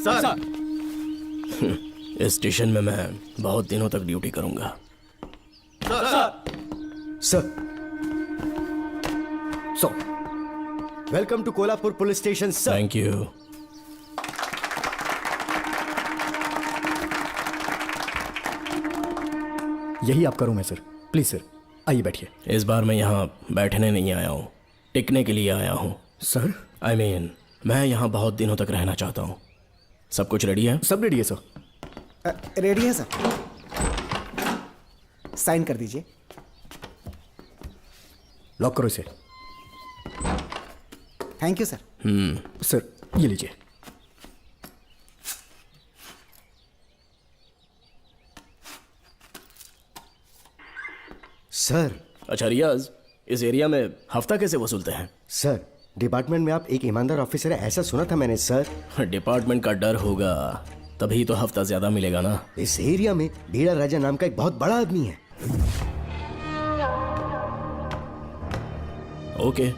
Sir. इस station में मैं बहुत दिनों तक ड्यूटी करूंगा। Sir welcome to Kolhapur police station sir. Thank you. यही आपका रूम है सर, प्लीज सर आइए बैठिए। इस बार मैं यहाँ बैठने नहीं आया हूँ, टिकने के लिए आया हूँ। सर I mean, मैं यहाँ बहुत दिनों तक रहना चाहता हूँ। सब कुछ रेडी है? सब रेडी है सर। रेडी है सर, साइन कर दीजिए। लॉक करो इसे। Thank you sir. सर ये लीजिए। सर अच्छा रियाज, इस एरिया में हफ्ता कैसे वसूलते हैं? सर डिपार्टमेंट में आप एक ईमानदार ऑफिसर है ऐसा सुना था मैंने सर। डिपार्टमेंट का डर होगा तभी तो हफ्ता ज्यादा मिलेगा ना। इस एरिया में भीड़ा राजा नाम का एक बहुत बड़ा आदमी है। ओके,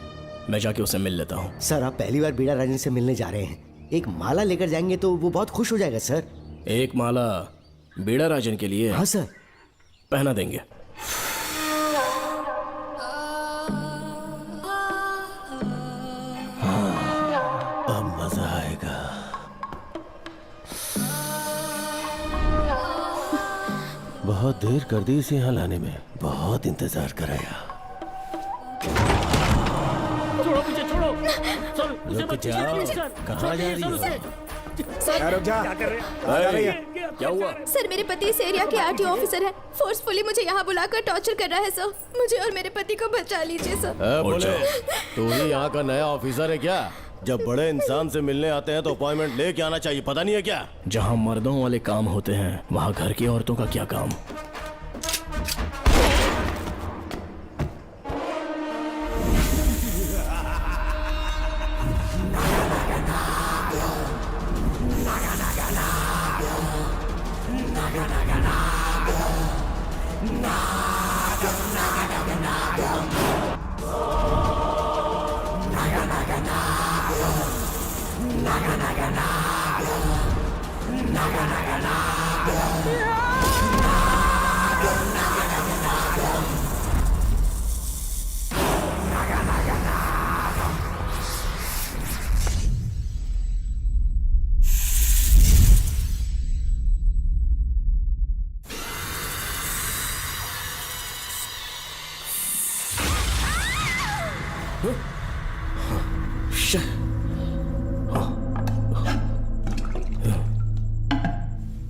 मैं जाके उससे मिल लेता हूँ। सर आप पहली बार भीड़ा राजन से मिलने जा रहे हैं, एक माला लेकर जाएंगे तो वो बहुत खुश हो जाएगा सर। एक माला बीड़ा राजन के लिए? हाँ सर। पहना देंगे। अब मजा आएगा। बहुत देर कर दी इसे यहाँ लाने में, बहुत इंतजार कराया। रुक जाओ, कहाँ जा रही हो? रुक जा। क्या हुआ? सर मेरे पति इस एरिया के आरटीओ ऑफिसर है, फोर्सफुली मुझे यहाँ बुलाकर टॉर्चर कर रहा है सर। मुझे और मेरे पति को बचा लीजिए सर। बोले तू ही यहाँ का नया ऑफिसर है क्या? जब बड़े इंसान से मिलने आते हैं तो अपॉइंटमेंट लेके आना चाहिए, पता नहीं है क्या? जहाँ मर्दों वाले काम होते हैं वहाँ घर की औरतों का क्या काम?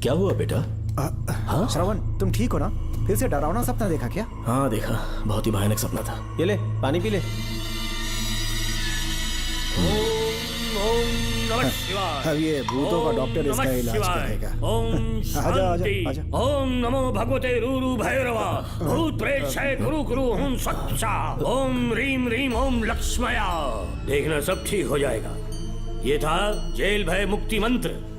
क्या हुआ बेटा? हाँ श्रवण, तुम ठीक हो ना? फिर से डरावना सपना देखा क्या? हाँ देखा, बहुत ही भयानक सपना था। ये ले पानी पी ले। अब ये भूतों का डॉक्टर इसका इलाज करेगा। ओम आजा आजा शांति। आजा। ओम नमो भगवते रूरू भैरवा भूत प्रेत शय गुरु गुरु ओम सच्चा ओम रीम रीम ओम लक्ष्मया। देखना सब ठीक हो जाएगा। ये था जेल भय मुक्ति मंत्र।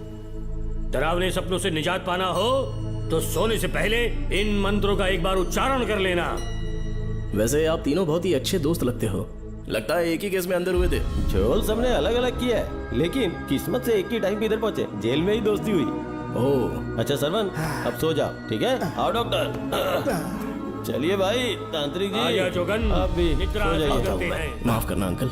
डरावने सपनों से निजात पाना हो तो सोने से पहले इन मंत्रों का एक बार उच्चारण कर लेना। वैसे आप तीनों बहुत ही अच्छे दोस्त लगते हो, लगता है एक ही केस में अंदर हुए थे। झोल सबने अलग अलग किया है, लेकिन किस्मत से एक ही टाइम पे इधर पहुंचे, जेल में ही दोस्ती हुई। ओह अच्छा सरवन, अब सो जाओ, ठीक है? आओ डॉक्टर। चलिए भाई तांत्रिक जी, आजा जोगन, आप भी निद्रा सो जाइए। करते हैं। माफ करना अंकल,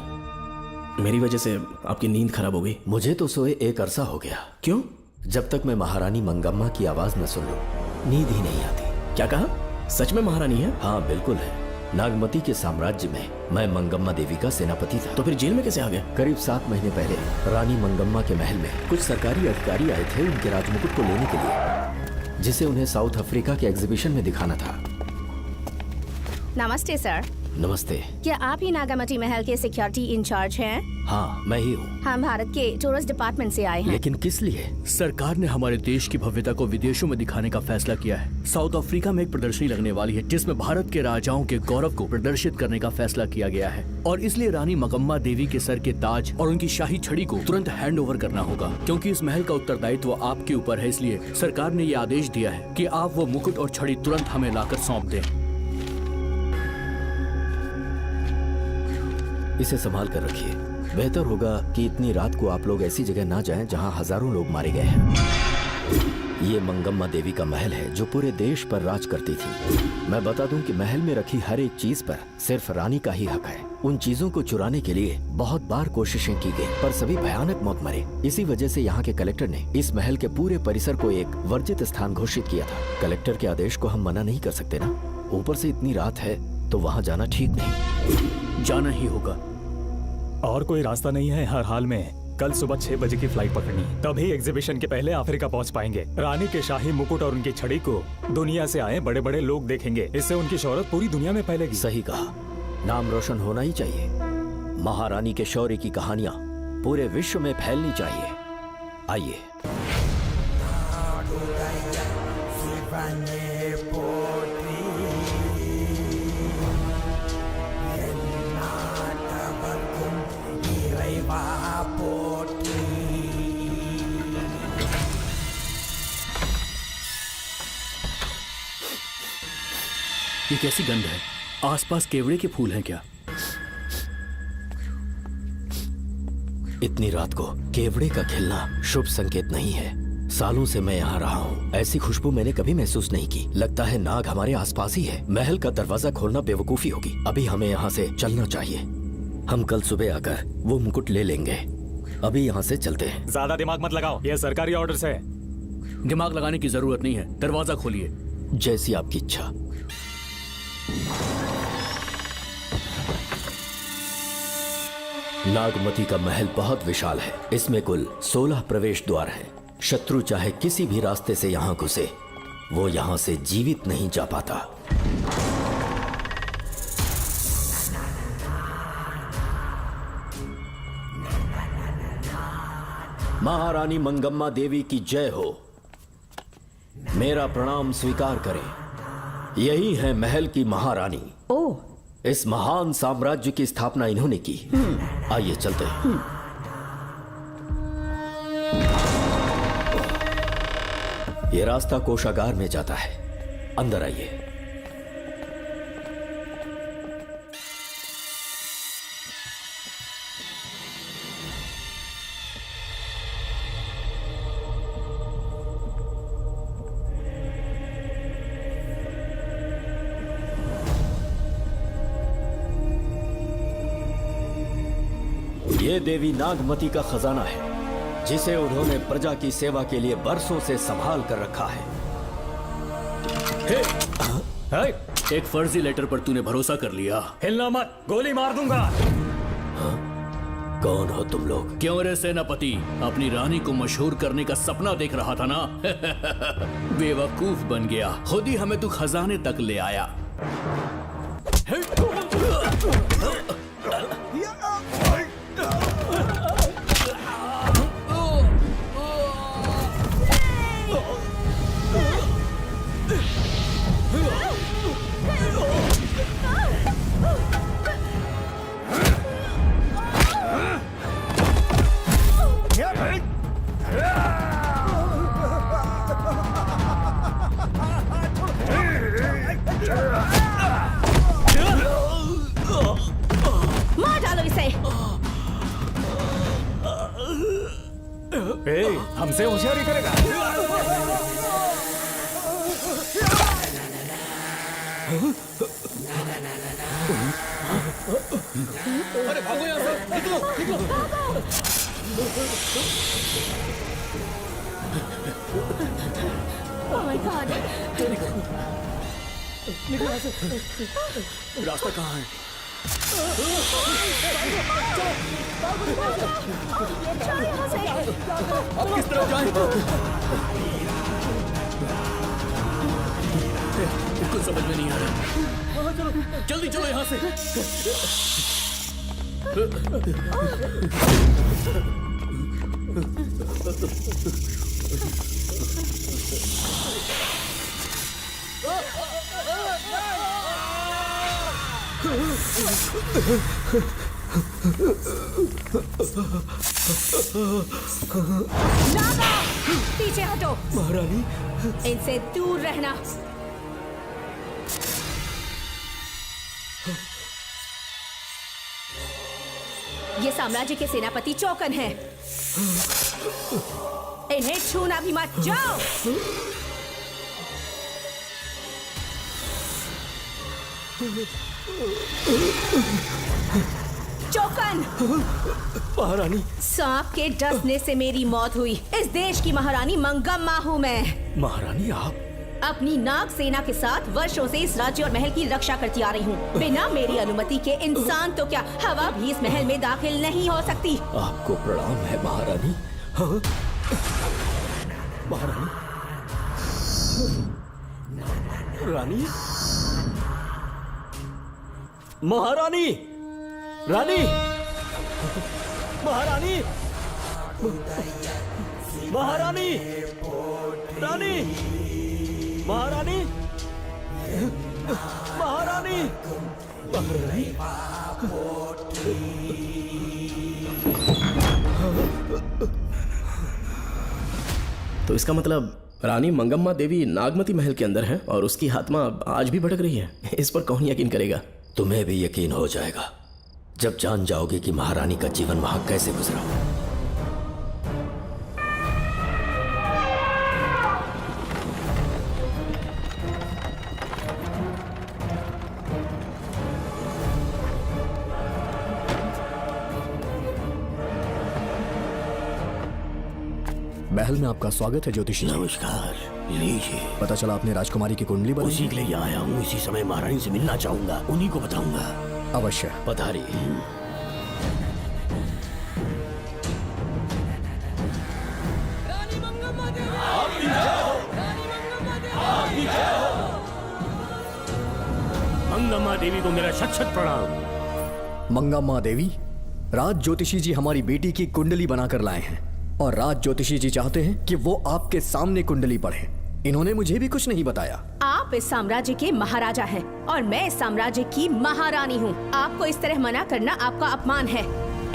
मेरी वजह से आपकी नींद खराब हो गई। मुझे तो सोए एक अरसा हो गया। क्यों? जब तक मैं महारानी मंगम्मा की आवाज न सुन लूं, नींद ही नहीं आती। क्या कहा? सच में महारानी है? हाँ बिल्कुल है। नागमती के साम्राज्य में मैं मंगम्मा देवी का सेनापति था। तो फिर जेल में कैसे आ गए? करीब 7 महीने पहले रानी मंगम्मा के महल में कुछ सरकारी अधिकारी आए थे उनके राजमुकुट को लेने के लिए, जिसे उन्हें साउथ अफ्रीका के एग्जीबिशन में दिखाना था। नमस्ते सर। नमस्ते। क्या आप ही नागामती महल के सिक्योरिटी इंचार्ज हैं? हाँ मैं ही हूँ। हम भारत के टूरिस्ट डिपार्टमेंट से आए हैं। लेकिन किस लिए? सरकार ने हमारे देश की भव्यता को विदेशों में दिखाने का फैसला किया है। साउथ अफ्रीका में एक प्रदर्शनी लगने वाली है जिसमें भारत के राजाओं के गौरव को प्रदर्शित करने का फैसला किया गया है, और इसलिए रानी मंगम्मा देवी के सर के ताज और उनकी शाही छड़ी को तुरंत हैंड ओवर करना होगा। क्योंकि इस महल का उत्तरदायित्व आपके ऊपर है, इसलिए सरकार ने ये आदेश दिया है कि आप वो मुकुट और छड़ी तुरंत हमें लाकर सौंप दें। इसे संभाल कर रखिए। बेहतर होगा कि इतनी रात को आप लोग ऐसी जगह ना जाएं जहां हजारों लोग मारे गए हैं। ये मंगम्मा देवी का महल है जो पूरे देश पर राज करती थी। मैं बता दूं कि महल में रखी हर एक चीज पर सिर्फ रानी का ही हक है। उन चीजों को चुराने के लिए बहुत बार कोशिशें की गई, पर सभी भयानक मौत मरे। इसी वजह से यहाँ के कलेक्टर ने इस महल के पूरे परिसर को एक वर्जित स्थान घोषित किया था। कलेक्टर के आदेश को हम मना नहीं कर सकते ना। ऊपर से इतनी रात है तो वहाँ जाना ठीक नहीं। जाना ही होगा। और कोई रास्ता नहीं है। हर हाल में कल सुबह 6 बजे की फ्लाइट पकड़नी, तभी एग्जीबिशन के पहले अफ्रीका पहुंच पाएंगे। रानी के शाही मुकुट और उनकी छड़ी को दुनिया से आए बड़े बड़े लोग देखेंगे। इससे उनकी शोहरत पूरी दुनिया में फैलेगी। सही कहा, नाम रोशन होना ही चाहिए। महारानी के शौर्य की कहानियां पूरे विश्व में फैलनी चाहिए। आइए। ये कैसी गंध है? आसपास केवड़े के फूल हैं क्या? इतनी रात को केवड़े का खिलना शुभ संकेत नहीं है। सालों से मैं यहाँ रहा हूँ, ऐसी खुशबू मैंने कभी महसूस नहीं की। लगता है नाग हमारे आसपास ही है। महल का दरवाजा खोलना बेवकूफी होगी। अभी हमें यहाँ से चलना चाहिए। हम कल सुबह आकर वो मुकुट ले लेंगे। अभी यहाँ से चलते हैं। ज्यादा दिमाग मत लगाओ, ये सरकारी ऑर्डर्स है। दिमाग लगाने की जरूरत नहीं है। दरवाजा खोलिए। जैसी आपकी इच्छा। नागमती का महल बहुत विशाल है। इसमें कुल 16 प्रवेश द्वार हैं। शत्रु चाहे किसी भी रास्ते से यहाँ घुसे, वो यहाँ से जीवित नहीं जा पाता। महारानी मंगम्मा देवी की जय हो। मेरा प्रणाम स्वीकार करें। यही है महल की महारानी। ओह, इस महान साम्राज्य की स्थापना इन्होंने की। आइए चलते हैं। ये रास्ता कोषागार में जाता है। अंदर आइए। ये देवी नागमती का खजाना है, जिसे उन्होंने प्रजा की सेवा के लिए बरसों से संभाल कर रखा है। एक फर्जी लेटर पर तूने भरोसा कर लिया। हिलना मत, गोली मार दूंगा। कौन हो तुम लोग? क्यों रे सेनापति, अपनी रानी को मशहूर करने का सपना देख रहा था ना? बेवकूफ बन गया। खुद ही हमें तू खजाने तक ले आया। मार डालो इसे। हमसे होशियारी करेगा। अरे भागो यहाँ से, निकलो, निकलो। Oh my God! निकलो यहाँ से। रास्ता कहाँ है? अब किस तरफ जाएं? कुछ समझ में नहीं आ रहा। जल्दी चलो यहाँ से। नागा, पीछे हटो। महारानी, इनसे दूर रहना। ये साम्राज्य के सेनापति चौकन हैं। इन्हें छूना भी मत। जाओ। चौकन। महारानी। सांप के डसने से मेरी मौत हुई। इस देश की महारानी मंगम्मा हूँ मैं। महारानी आप? अपनी नाग सेना के साथ वर्षों से इस राज्य और महल की रक्षा करती आ रही हूँ। बिना मेरी अनुमति के इंसान तो क्या, हवा भी इस महल में दाखिल नहीं हो सकती। आपको प्रणाम है महारानी। हाँ? महारानी। रानी। महारानी। रानी। महारानी। महारानी। रानी। महारानी। महारानी। तो इसका मतलब रानी मंगम्मा देवी नागमती महल के अंदर है और उसकी आत्मा आज भी भटक रही है। इस पर कौन यकीन करेगा? तुम्हें भी यकीन हो जाएगा जब जान जाओगे कि महारानी का जीवन वहां कैसे गुजरा। महल में आपका स्वागत है ज्योतिषी। नमस्कार, लीजिए। पता चला आपने राजकुमारी की कुंडली बनाई। उसी के लिए आया हूँ। इसी समय महारानी से मिलना चाहूंगा, उन्हीं को बताऊंगा। अवश्य पधारी। मंगम्मा देवी को मेरा शत शत प्रणाम। मंगम्मा देवी, राज ज्योतिषी जी हमारी बेटी की कुंडली बनाकर लाए हैं और राज ज्योतिषी जी चाहते हैं कि वो आपके सामने कुंडली पढ़े। इन्होंने मुझे भी कुछ नहीं बताया। आप इस साम्राज्य के महाराजा हैं और मैं इस साम्राज्य की महारानी हूँ। आपको इस तरह मना करना आपका अपमान है।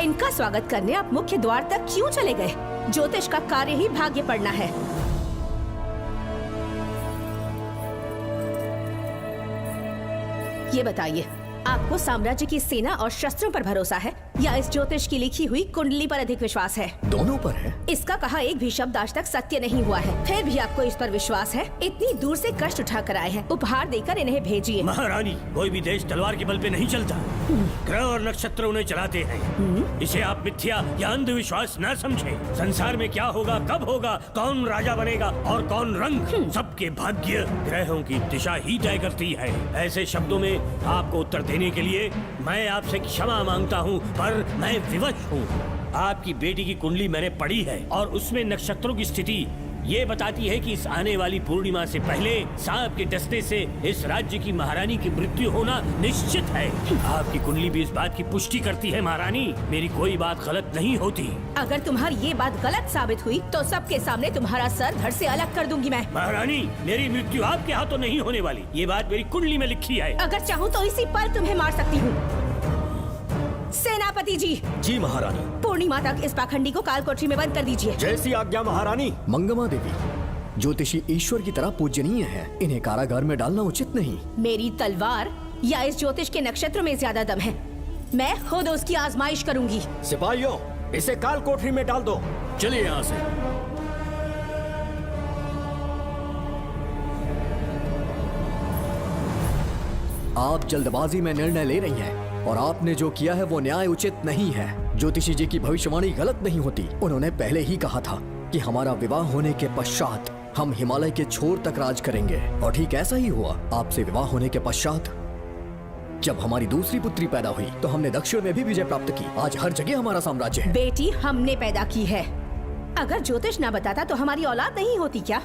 इनका स्वागत करने आप मुख्य द्वार तक क्यों चले गए? ज्योतिष का कार्य ही भाग्य पढ़ना है। ये बताइए, आपको साम्राज्य की सेना और शस्त्रों पर भरोसा है या इस ज्योतिष की लिखी हुई कुंडली पर अधिक विश्वास है? दोनों पर है। इसका कहा एक भी शब्द आज तक सत्य नहीं हुआ है, फिर भी आपको इस पर विश्वास है? इतनी दूर से कष्ट उठा कर आए हैं, उपहार देकर इन्हें भेजिए। महारानी, कोई भी देश तलवार के बल पे नहीं चलता। ग्रह और नक्षत्र उन्हें चलाते हैं। इसे आप मिथ्या या अंधविश्वास न समझें। संसार में क्या होगा, कब होगा, कौन राजा बनेगा और कौन रंग, सबके भाग्य ग्रहों की दिशा ही तय करती है। ऐसे शब्दों में आपको उत्तर देने के लिए मैं आपसे क्षमा मांगता हूँ, पर मैं विवश हूँ। आपकी बेटी की कुंडली मैंने पढ़ी है और उसमें नक्षत्रों की स्थिति ये बताती है कि इस आने वाली पूर्णिमा से पहले सांप के डसने से इस राज्य की महारानी की मृत्यु होना निश्चित है। आपकी कुंडली भी इस बात की पुष्टि करती है। महारानी, मेरी कोई बात गलत नहीं होती। अगर तुम्हारी ये बात गलत साबित हुई तो सबके सामने तुम्हारा सर धड़ से अलग कर दूंगी मैं। महारानी, मेरी मृत्यु आपके हाथों नहीं होने वाली, ये बात मेरी कुंडली में लिखी है। अगर चाहूँ तो इसी पल तुम्हें मार सकती हूँ। सेनापति जी। जी महारानी। पूर्णिमा तक इस पाखंडी को कालकोठरी में बंद कर दीजिए। जैसी आज्ञा महारानी। मंगम्मा देवी, ज्योतिषी ईश्वर की तरह पूजनीय है, इन्हें कारागार में डालना उचित नहीं। मेरी तलवार या इस ज्योतिष के नक्षत्रों में ज्यादा दम है। मैं खुद उसकी आजमाइश करूंगी। सिपाहियों, इसे काल कोठरी में डाल दो। चलिए यहाँ से। आप जल्दबाजी में निर्णय ले रही हैं और आपने जो किया है वो न्याय उचित नहीं है। ज्योतिषी जी की भविष्यवाणी गलत नहीं होती। उन्होंने पहले ही कहा था कि हमारा विवाह होने के पश्चात हम हिमालय के छोर तक राज करेंगे और ठीक ऐसा ही हुआ। आपसे विवाह होने के पश्चात जब हमारी दूसरी पुत्री पैदा हुई तो हमने दक्षिण में भी विजय प्राप्त की। आज हर जगह हमारा साम्राज्य है। बेटी हमने पैदा की है। अगर ज्योतिष ना बताता तो हमारी औलाद नहीं होती क्या?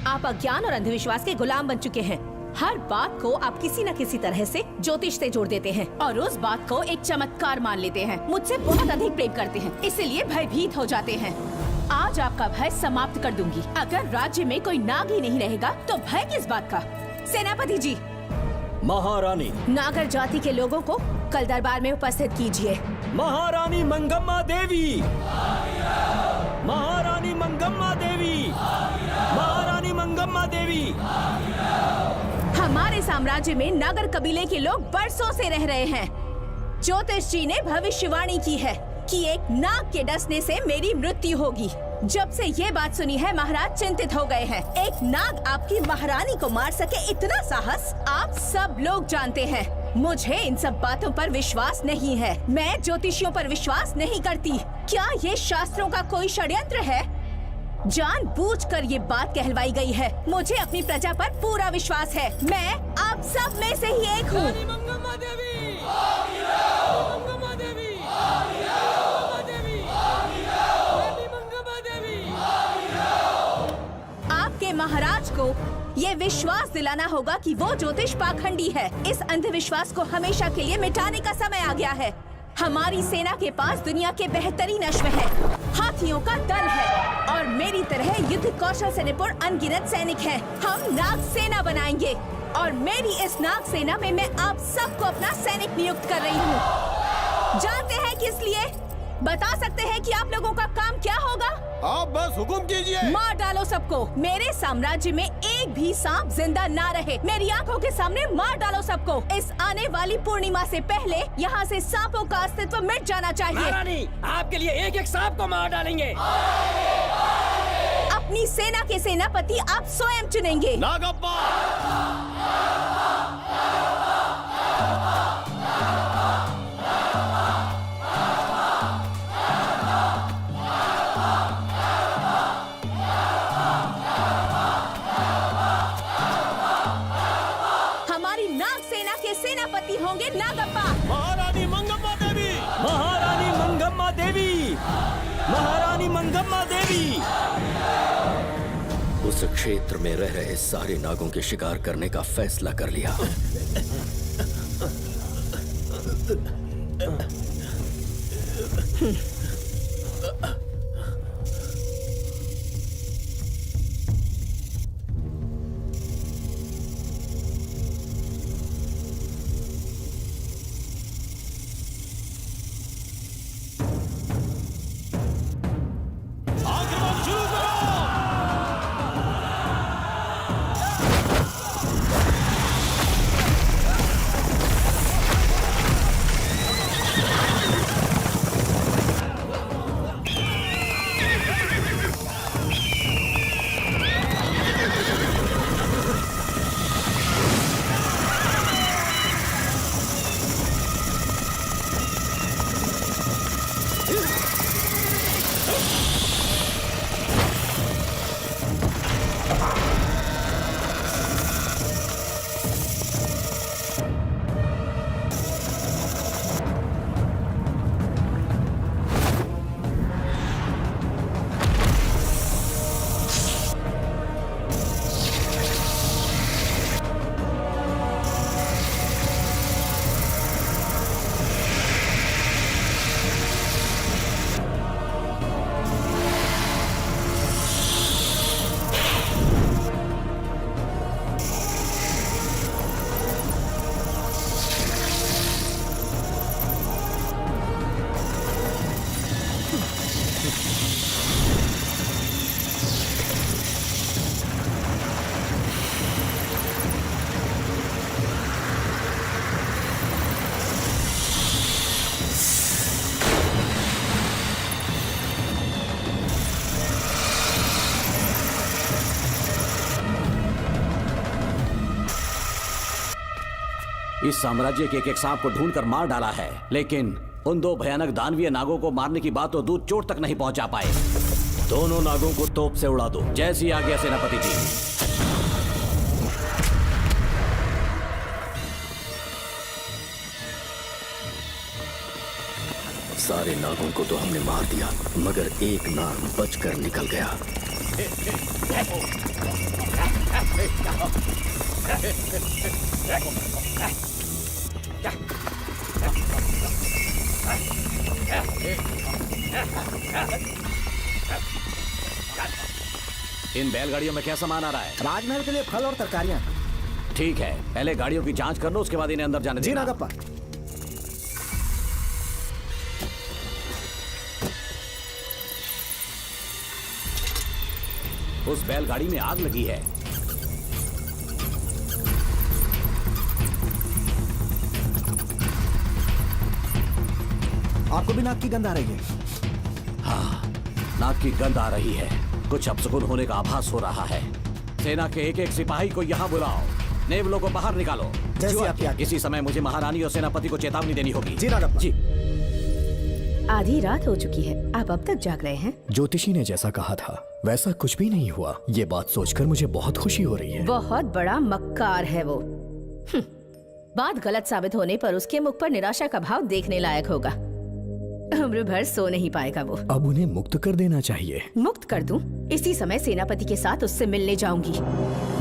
आप अज्ञान और अंधविश्वास के गुलाम बन चुके हैं। हर बात को आप किसी न किसी तरह से ज्योतिष से जोड़ देते हैं और उस बात को एक चमत्कार मान लेते हैं। मुझसे बहुत अधिक प्रेम करते हैं, इसीलिए भयभीत हो जाते हैं। आज आपका भय समाप्त कर दूंगी। अगर राज्य में कोई नाग ही नहीं रहेगा तो भय किस बात का? सेनापति जी। महारानी। नागर जाति के लोगों को कल दरबार में उपस्थित कीजिए। महारानी मंगम्मा देवी। महारानी मंगम्मा देवी। महारानी मंगम्मा देवी। हमारे साम्राज्य में नागर कबीले के लोग बरसों से रह रहे हैं। ज्योतिष जी ने भविष्यवाणी की है कि एक नाग के डसने से मेरी मृत्यु होगी। जब से ये बात सुनी है महाराज चिंतित हो गए हैं। एक नाग आपकी महारानी को मार सके इतना साहस आप सब लोग जानते हैं। मुझे इन सब बातों पर विश्वास नहीं है। मैं ज्योतिषियों पर विश्वास नहीं करती। क्या ये शास्त्रों का कोई षड्यंत्र है? जानबूझकर ये बात कहलवाई गई है। मुझे अपनी प्रजा पर पूरा विश्वास है। मैं आप सब में से ही एक हूँ। आपके महाराज को ये विश्वास दिलाना होगा कि वो ज्योतिष पाखंडी है। इस अंधविश्वास को हमेशा के लिए मिटाने का समय आ गया है। हमारी सेना के पास दुनिया के बेहतरीन अश्व है, हाथियों का दल है और मेरी तरह युद्ध कौशल से निपुण अनगिनत सैनिक हैं। हम नाग सेना बनाएंगे और मेरी इस नाग सेना में मैं आप सबको अपना सैनिक नियुक्त कर रही हूँ। जानते हैं किस लिए? बता सकते हैं कि आप लोगों का काम क्या होगा? आप बस हुक्म कीजिए। मार डालो सबको। मेरे साम्राज्य में एक भी सांप जिंदा ना रहे। मेरी आंखों के सामने मार डालो सबको। इस आने वाली पूर्णिमा से पहले यहाँ से सांपों का अस्तित्व मिट जाना चाहिए। महारानी, आपके लिए एक एक सांप को मार डालेंगे। अपनी सेना के सेनापति आप स्वयं चुनेंगे। नागप्पा। सेनापति होंगे नागप्पा। महारानी मंगम्मा देवी। महारानी मंगम्मा देवी। महारानी मंगम्मा देवी। उस क्षेत्र में रह रहे सारे नागों के शिकार करने का फैसला कर लिया। इस साम्राज्य के एक सांप को ढूंढकर मार डाला है, लेकिन उन दो भयानक दानवीय नागों को मारने की बात तो दूध चोट तक नहीं पहुंचा पाए। दोनों नागों को तोप से उड़ा दो। जैसी आज्ञा सेनापति जी। सारे नागों को तो हमने मार दिया, मगर एक नाग बचकर निकल गया। इन बैलगाड़ियों में क्या सामान आ रहा है? राजमहल के लिए फल और तरकारियां। ठीक है, पहले गाड़ियों की जांच कर लो, उसके बाद इन्हें अंदर जाने जी देना। नागप्पा। उस बैलगाड़ी में आग लगी है। आपको भी नाक की गंध आ रही है? हाँ, नाक की गंध आ रही है। कुछ अपशकुन होने का आभास हो रहा है। सेना के एक एक सिपाही को यहाँ बुलाओ, नेवलों को बाहर निकालो। जैसी आपकी आज्ञा। इसी समय मुझे महारानी और सेनापति को चेतावनी देनी होगी। जी नागप्पा। जी। आधी रात हो चुकी है, आप अब तक जाग रहे हैं? ज्योतिषी ने जैसा कहा था वैसा कुछ भी नहीं हुआ। ये बात सोचकर मुझे बहुत खुशी हो रही है। बहुत बड़ा मक्कार है वो। बात गलत साबित होने पर उसके मुख पर निराशा का भाव देखने लायक होगा। उम्र भर सो नहीं पाएगा वो। अब उन्हें मुक्त कर देना चाहिए। मुक्त कर दूं? इसी समय सेनापति के साथ उससे मिलने जाऊंगी।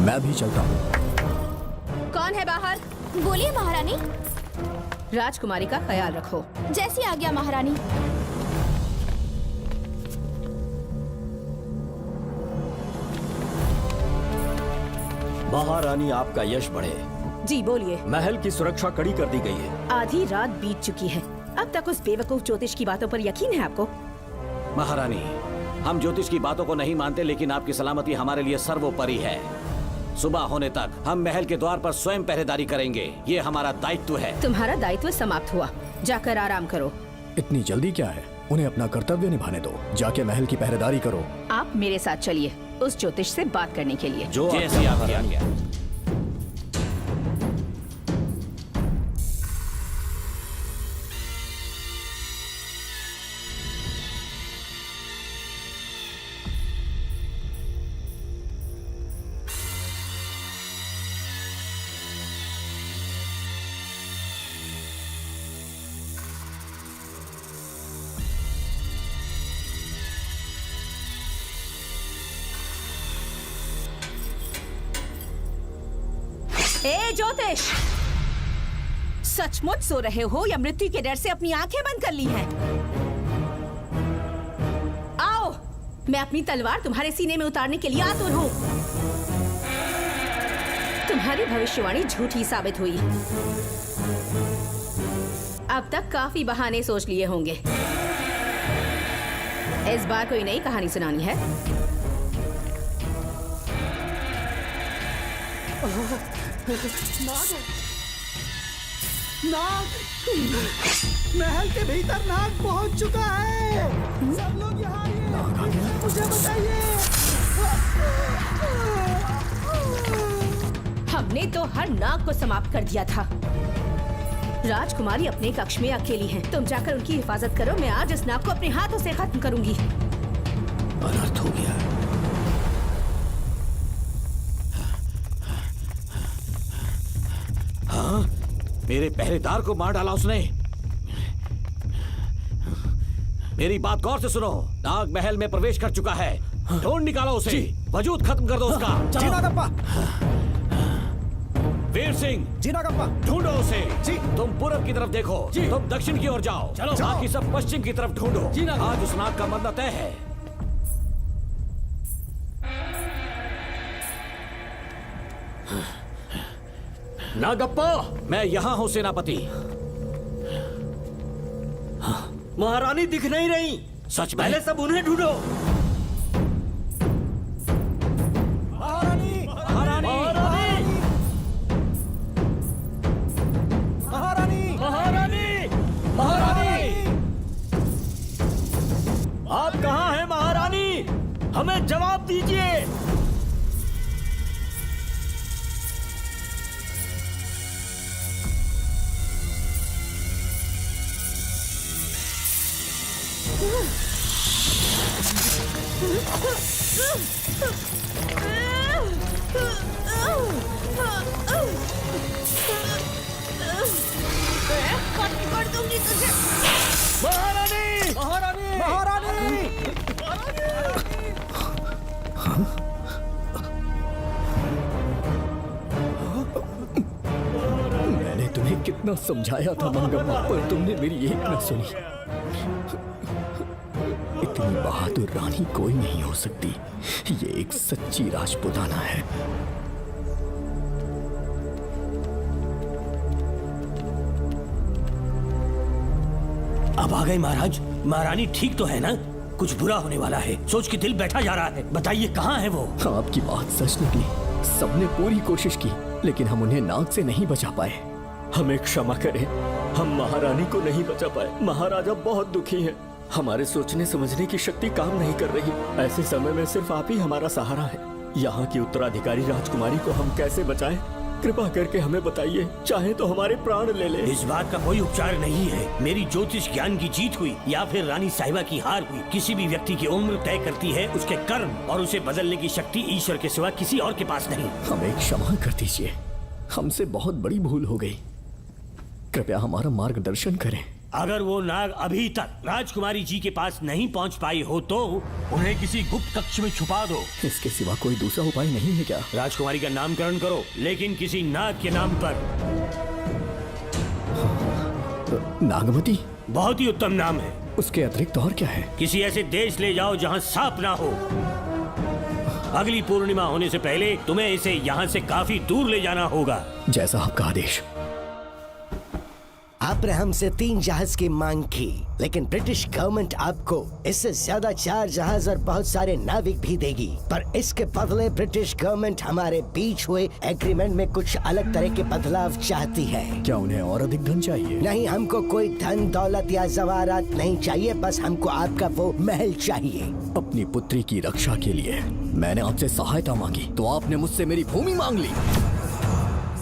मैं भी चलता हूँ। कौन है बाहर? बोलिए महारानी। राजकुमारी का ख्याल रखो। जैसी आज्ञा महारानी। महारानी, आपका यश बढ़े। जी बोलिए। महल की सुरक्षा कड़ी कर दी गई है। आधी रात बीत चुकी है, अब तक उस बेवकूफ ज्योतिष की बातों पर यकीन है आपको? महारानी, हम ज्योतिष की बातों को नहीं मानते, लेकिन आपकी सलामती हमारे लिए सर्वोपरि है। सुबह होने तक हम महल के द्वार पर स्वयं पहरेदारी करेंगे। ये हमारा दायित्व है। तुम्हारा दायित्व समाप्त हुआ, जाकर आराम करो। इतनी जल्दी क्या है? उन्हें अपना कर्तव्य निभाने दो। जाके महल की पहरेदारी करो। आप मेरे साथ चलिए उस ज्योतिष से बात करने के लिए। जो जैसी आपकी आज्ञा। ए ज्योतिष, सचमुच सो रहे हो या मृत्यु के डर से अपनी आंखें बंद कर ली हैं? आओ, मैं अपनी तलवार तुम्हारे सीने में उतारने के लिए आतुर हूँ। तुम्हारी भविष्यवाणी झूठी साबित हुई। अब तक काफी बहाने सोच लिए होंगे। इस बार कोई नई कहानी सुनानी है? नाग है। नाग! महल के भीतर नाग पहुंच चुका है। सब लोग यहाँ आइए। मुझे बताइए। हमने तो हर नाग को समाप्त कर दिया था। राजकुमारी अपने कक्ष में अकेली हैं। तुम जाकर उनकी हिफाजत करो। मैं आज इस नाग को अपने हाथों से खत्म करूंगी। अनर्थ हो गया। हाँ? मेरे पहरेदार को मार डाला उसने। मेरी बात गौर से सुनो। नाग महल में प्रवेश कर चुका है। ढूंढ निकालो उसे। वजूद खत्म कर दो उसका। जी नागप्पा। वीर सिंह। जी नागप्पा। ढूंढो उसे। जी। तुम पूरब की तरफ देखो। तुम दक्षिण की ओर जाओ। चलो। बाकी सब पश्चिम की तरफ ढूंढो। आज उस नाग का मरना तय है। नागप्पा! मैं यहाँ हूँ सेनापति। महारानी दिख नहीं रही। सच में? पहले सब उन्हें ढूंढो। महारानी! महारानी! महारानी! महारानी! महारानी! आप कहाँ हैं महारानी? हमें जवाब दीजिए। कर दूंगी तुझे। महारानी! महारानी! महारानी! मैंने तुम्हें कितना समझाया था मंगम्मा, पर तुमने मेरी एक न सुनी। इतनी बहादुर रानी कोई नहीं हो सकती। ये एक सच्ची राजपुताना है। अब आ गए महाराज। महारानी ठीक तो है ना? कुछ बुरा होने वाला है, सोच के दिल बैठा जा रहा है। बताइए कहाँ है वो? आपकी बात सच निकली। सबने पूरी कोशिश की, लेकिन हम उन्हें नाग से नहीं बचा पाए। हमें क्षमा करें। हम महारानी को नहीं बचा पाए। महाराजा बहुत दुखी हैं। हमारे सोचने समझने की शक्ति काम नहीं कर रही। ऐसे समय में सिर्फ आप ही हमारा सहारा है। यहाँ की उत्तराधिकारी राजकुमारी को हम कैसे बचाएं? कृपा करके हमें बताइए, चाहे तो हमारे प्राण ले ले। इस बात का कोई उपचार नहीं है। मेरी ज्योतिष ज्ञान की जीत हुई या फिर रानी साहिबा की हार हुई। किसी भी व्यक्ति की उम्र तय करती है उसके कर्म, और उसे बदलने की शक्ति ईश्वर के सिवा किसी और के पास नहीं। हमें क्षमा कर दीजिए, हमसे बहुत बड़ी भूल हो गई। कृपया हमारा मार्गदर्शन करें। अगर वो नाग अभी तक राजकुमारी जी के पास नहीं पहुंच पाई हो तो उन्हें किसी गुप्त कक्ष में छुपा दो। इसके सिवा कोई दूसरा उपाय नहीं है क्या? राजकुमारी का नामकरण करो, लेकिन किसी नाग के नाम पर। नागमती बहुत ही उत्तम नाम है। उसके अतिरिक्त और क्या है? किसी ऐसे देश ले जाओ जहाँ सांप ना हो। अगली पूर्णिमा होने से पहले तुम्हें इसे यहाँ से काफी दूर ले जाना होगा। जैसा आपका आदेश। आपने हमसे 3 जहाज की मांग की, लेकिन ब्रिटिश गवर्नमेंट आपको इससे ज्यादा 4 जहाज और बहुत सारे नाविक भी देगी। पर इसके बदले ब्रिटिश गवर्नमेंट हमारे बीच हुए एग्रीमेंट में कुछ अलग तरह के बदलाव चाहती है। क्या उन्हें और अधिक धन चाहिए? नहीं, हमको कोई धन दौलत या जवाहरात नहीं चाहिए, बस हमको आपका वो महल चाहिए। अपनी पुत्री की रक्षा के लिए मैंने आपसे सहायता मांगी तो आपने मुझसे मेरी भूमि मांग ली।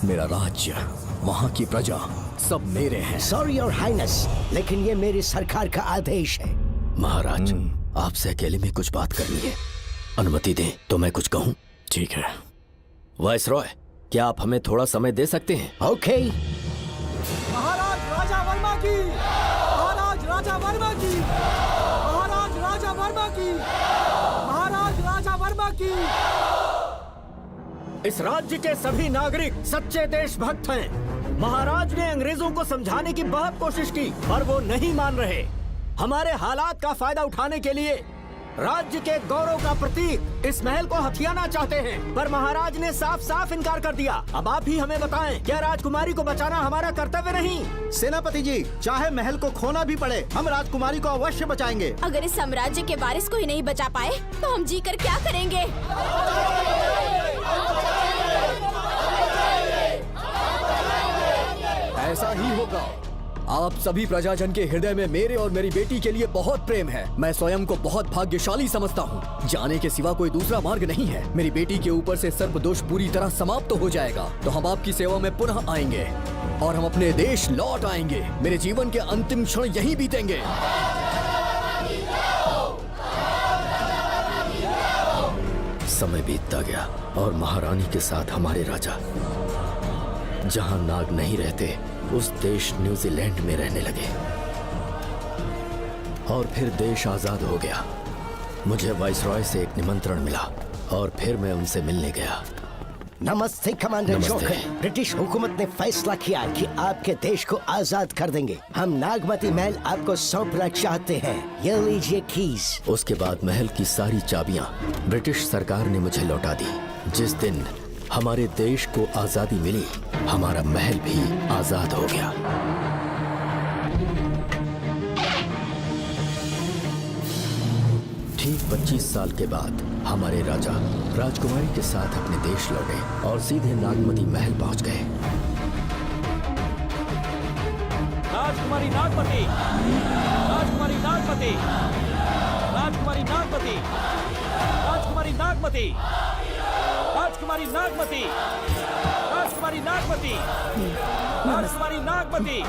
मेरा राज्य, वहाँ की प्रजा सब मेरे हैं। सॉरी योर हाइनेस, लेकिन ये मेरी सरकार का आदेश है। महाराज, आपसे अकेले में कुछ बात करनी है। अनुमति दें तो मैं कुछ कहूँ? ठीक है। वाइसरॉय, क्या आप हमें थोड़ा समय दे सकते हैं? ओके। महाराज राजा वर्मा की, महाराज राजा वर्मा की, महाराज राजा वर्मा की, महाराज राजा वर्मा की। इस राज्य के सभी नागरिक सच्चे देशभक्त हैं। महाराज ने अंग्रेजों को समझाने की बहुत कोशिश की, पर वो नहीं मान रहे। हमारे हालात का फायदा उठाने के लिए राज्य के गौरव का प्रतीक इस महल को हथियाना चाहते हैं, पर महाराज ने साफ साफ इनकार कर दिया। अब आप ही हमें बताएं, क्या राजकुमारी को बचाना हमारा कर्तव्य नहीं? सेनापति जी, चाहे महल को खोना भी पड़े, हम राजकुमारी को अवश्य बचाएंगे। अगर इस साम्राज्य के वारिस को ही नहीं बचा पाए तो हम जी कर क्या करेंगे? ऐसा ही होगा। आप सभी प्रजाजन के हृदय में मेरे और मेरी बेटी के लिए बहुत प्रेम है। मैं स्वयं को बहुत भाग्यशाली समझता हूँ। जाने के सिवा कोई दूसरा मार्ग नहीं है। मेरी बेटी के ऊपर से सर्पदोष पूरी तरह समाप्त हो जाएगा तो हम आपकी सेवा में पुनः आएंगे और हम अपने देश लौट आएंगे। मेरे जीवन के अंतिम क्षण यहीं बीतेंगे। समय बीतता गया और महारानी के साथ हमारे राजा जहां नाग नहीं रहते उस देश न्यूजीलैंड में रहने लगे और फिर देश आजाद हो गया। मुझे वाइसरॉय से एक निमंत्रण मिला और फिर मैं उनसे मिलने गया। नमस्ते कमांडर नमस्ते। जोकर। ब्रिटिश हुकूमत ने फैसला किया कि आपके देश को आजाद कर देंगे। हम नागमती महल आपको सौंपना चाहते हैं। ये लीजिए कीज। उसके बाद महल की सारी चाबियां ब्रिटिश सरकार ने मुझे लौटा दी। जिस दिन हमारे देश को आजादी मिली, हमारा महल भी आजाद हो गया। ठीक 25 साल के बाद हमारे राजा राजकुमारी के साथ अपने देश लौटे और सीधे नागमती महल पहुंच गए। राजकुमारी नागमती, राजकुमारी नागमती, राजकुमारी नागमती, राजकुमारी नागमती, राजकुमारी नागमती, राजकुमारी नागमती, राजकुमारी नागमती,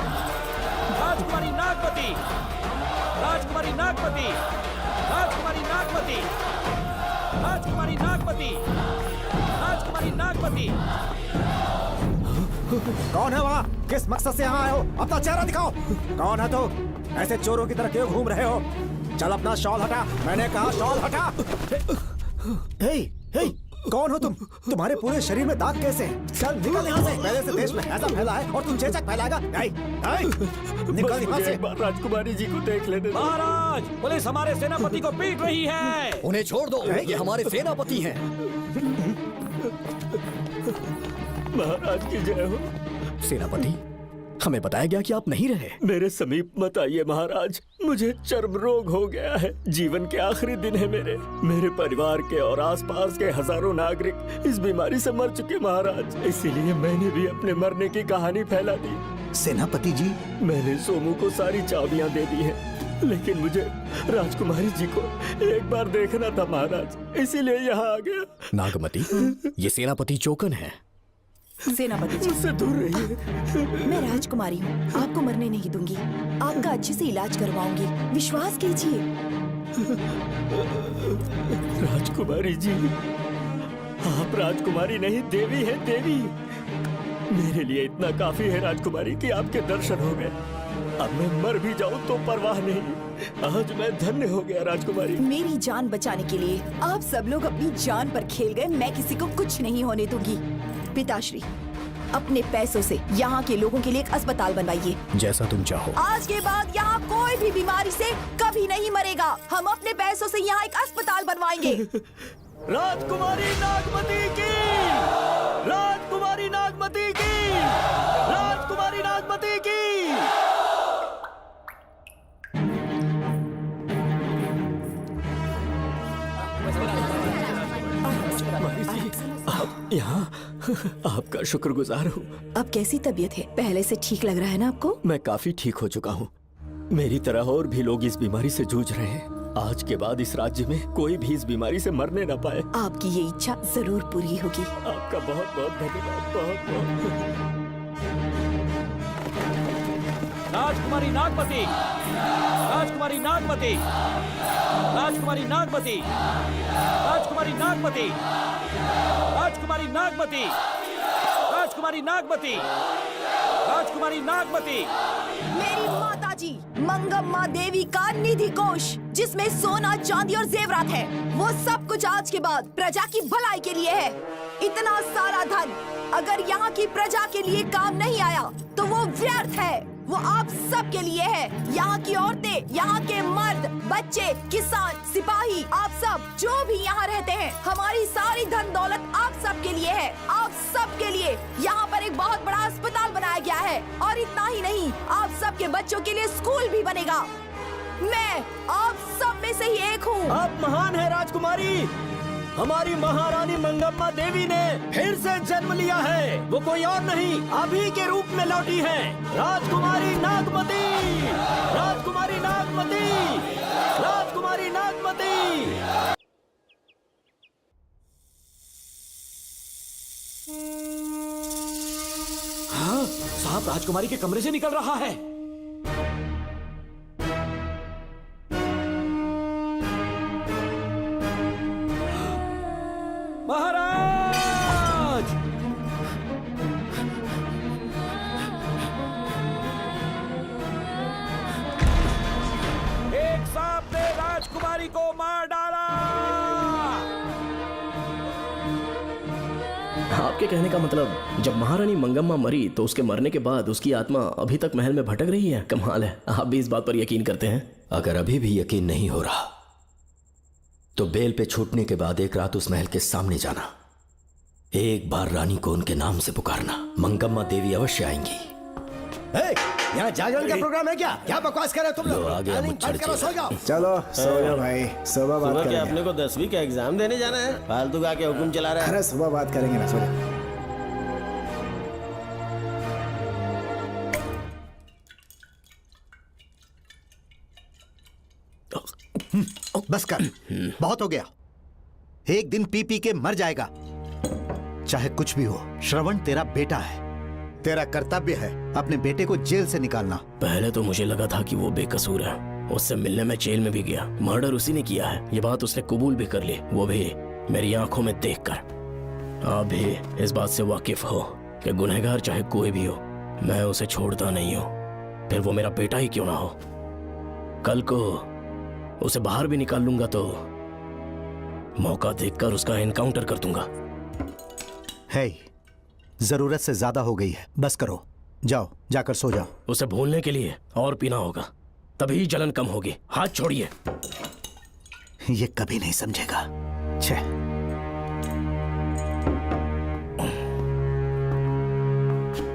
राजकुमारी नागमती, राजकुमारी नागमती, राजकुमारी नागमती, राजकुमारी नागमती, राजकुमारी नागमती। कौन है वहाँ? किस मकसद से यहाँ आए हो? अपना चेहरा दिखाओ। कौन है तो? ऐसे चोरों की तरह क्यों घूम रहे हो? चल अपना शॉल हटा। मैंने कहा शॉल हटा। हे, हे, कौन हो तुम? तुम्हारे पूरे शरीर में दाग कैसे हैं? चल निकल यहाँ से। पहले से देश में ऐसा फैला है और तुम चेचक फैलाएगा? निकल यहाँ से। राजकुमारी जी को देख लेने दो। महाराज, पुलिस हमारे सेनापति को पीट रही है। उन्हें छोड़ दो, ये हमारे सेनापति हैं। महाराज की जय हो। सेनापति, हमें बताया गया कि आप नहीं रहे। मेरे समीप मत आइए महाराज, मुझे चर्म रोग हो गया है। जीवन के आखिरी दिन है मेरे परिवार के और आसपास के हजारों नागरिक इस बीमारी से मर चुके महाराज। इसीलिए मैंने भी अपने मरने की कहानी फैला दी। सेनापति जी, मैंने सोमू को सारी चाबियां दे दी हैं, लेकिन मुझे राजकुमारी जी को एक बार देखना था महाराज, इसीलिए यहाँ आ गया। नागमती, ये सेनापति चोकन है। सेनापति जी, मुझसे दूर रहिए। मैं राजकुमारी हूँ, आपको मरने नहीं दूंगी। आपका अच्छे से इलाज करवाऊंगी, विश्वास कीजिए। राजकुमारी जी, आप राजकुमारी नहीं देवी है, देवी। मेरे लिए इतना काफी है राजकुमारी कि आपके दर्शन हो गए। अब मैं मर भी जाऊं तो परवाह नहीं। आज मैं धन्य हो गया राजकुमारी। मेरी जान बचाने के लिए आप सब लोग अपनी जान पर खेल गए। मैं किसी को कुछ नहीं होने दूंगी। पिताश्री, अपने पैसों से यहाँ के लोगों के लिए एक अस्पताल बनवाइए। जैसा तुम चाहो। आज के बाद यहाँ कोई भी बीमारी से कभी नहीं मरेगा। हम अपने पैसों से यहाँ एक अस्पताल बनवाएंगे। राजकुमारी नागमती की, राजकुमारी नागमती की, राजकुमारी नागमती की। आप यहाँ, आपका शुक्रगुजार हूँ। अब कैसी तबीयत है? पहले से ठीक लग रहा है ना आपको? मैं काफी ठीक हो चुका हूँ। मेरी तरह और भी लोग इस बीमारी से जूझ रहे हैं। आज के बाद इस राज्य में कोई भी इस बीमारी से मरने न पाए। आपकी ये इच्छा जरूर पूरी होगी। आपका बहुत बहुत धन्यवाद, बहुत बहुत। राजकुमारी नागमती, राजकुमारी नागमती, राजकुमारी नागमती, राजकुमारी नागमती, राजकुमारी नागमती, राजकुमारी नागमती, राजकुमारी नागमती। मेरी माताजी मंगम्मा देवी का निधि कोष, जिसमें सोना, चांदी और जेवरात है, वो सब कुछ आज के बाद प्रजा की भलाई के लिए है। इतना सारा धन अगर यहाँ की प्रजा के लिए काम नहीं आया तो वो व्यर्थ है। वो आप सब के लिए है। यहाँ की औरतें, यहाँ के मर्द, बच्चे, किसान, सिपाही, आप सब जो भी यहाँ रहते हैं, हमारी सारी धन दौलत आप सब के लिए है। आप सब के लिए यहाँ पर एक बहुत बड़ा अस्पताल बनाया गया है। और इतना ही नहीं, आप सब के बच्चों के लिए स्कूल भी बनेगा। मैं आप सब में से ही एक हूँ। आप महान है राजकुमारी। हमारी महारानी मंगम्मा देवी ने फिर से जन्म लिया है। वो कोई और नहीं, अभी के रूप में लौटी है। राजकुमारी नागमती, राजकुमारी नागमती, राजकुमारी नागमती। हाँ, साहब राजकुमारी के कमरे से निकल रहा है। महाराज! एक सांप ने राजकुमारी को मार डाला। आपके कहने का मतलब, जब महारानी मंगम्मा मरी तो उसके मरने के बाद उसकी आत्मा अभी तक महल में भटक रही है? कमाल है, आप भी इस बात पर यकीन करते हैं? अगर अभी भी यकीन नहीं हो रहा तो बेल पे छूटने के बाद एक रात उस महल के सामने जाना, एक बार रानी को उनके नाम से पुकारना। मंगम्मा देवी अवश्य आएंगी। यहाँ जागरण का प्रोग्राम है क्या? क्या बकवास कर रहे हो तुम लोग? आ गया मुझ बंद करो, सो जाओ। चलो सो जाओ भाई, सुबह बात क्या करेंगे। अपने को 10वीं का एग्जाम देने जाना है? फालतू का के हुक्म चला रहा है। अरे सुबह बात करेंगे ना, सो जाओ। बस कर, बहुत हो गया। एक दिन पी पी के मर जाएगा। चाहे कुछ भी हो, श्रवण तेरा बेटा है। तेरा कर्तव्य है अपने बेटे को जेल से निकालना। पहले तो मुझे लगा था कि वो बेकसूर है। उससे मिलने में जेल में भी गया। मर्डर उसी ने किया है, ये बात उसने कबूल भी कर ली, वो भी मेरी आंखों में देखकर। आप भी इस बात से वाकिफ हो कि गुनहगार चाहे कोई भी हो, मैं उसे छोड़ता नहीं हूँ, फिर वो मेरा बेटा ही क्यों ना हो। कल को उसे बाहर भी निकाल लूंगा तो मौका देखकर उसका एनकाउंटर कर दूंगा। है, जरूरत से ज्यादा हो गई है, बस करो। जाओ, जाकर सो जाओ। उसे भूलने के लिए और पीना होगा, तभी जलन कम होगी। हाथ छोड़िए। ये कभी नहीं समझेगा। छे।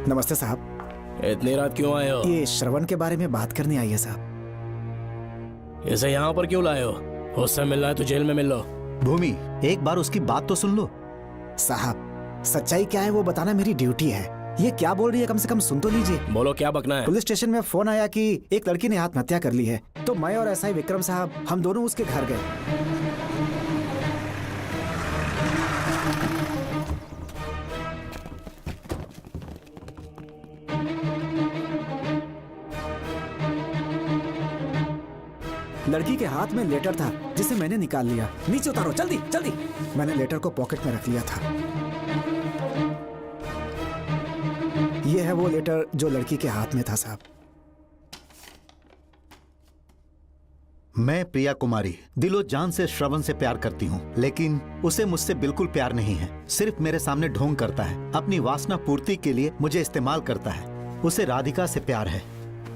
नमस्ते साहब। इतनी रात क्यों आए हो? ये श्रवण के बारे में बात करने आई है साहब। इसे यहाँ पर क्यों लाए हो? उससे मिलना है तो जेल में मिल लो। भूमि, एक बार उसकी बात तो सुन लो। साहब, सच्चाई क्या है वो बताना मेरी ड्यूटी है। ये क्या बोल रही है, कम से कम सुन तो लीजिए। बोलो, क्या बकना है? पुलिस स्टेशन में फोन आया कि एक लड़की ने आत्महत्या कर ली है, तो मैं और एसआई विक्रम साहब हम दोनों उसके घर गए। लड़की के हाथ में लेटर था जिसे मैंने निकाल लिया। नीचे उतारो, जल्दी जल्दी। मैंने लेटर को पॉकेट में रख लिया था। ये है वो लेटर जो लड़की के हाथ में था साहब। मैं प्रिया कुमारी दिलो जान से श्रवण से प्यार करती हूँ, लेकिन उसे मुझसे बिल्कुल प्यार नहीं है। सिर्फ मेरे सामने ढोंग करता है, अपनी वासना पूर्ति के लिए मुझे इस्तेमाल करता है। उसे राधिका से प्यार है।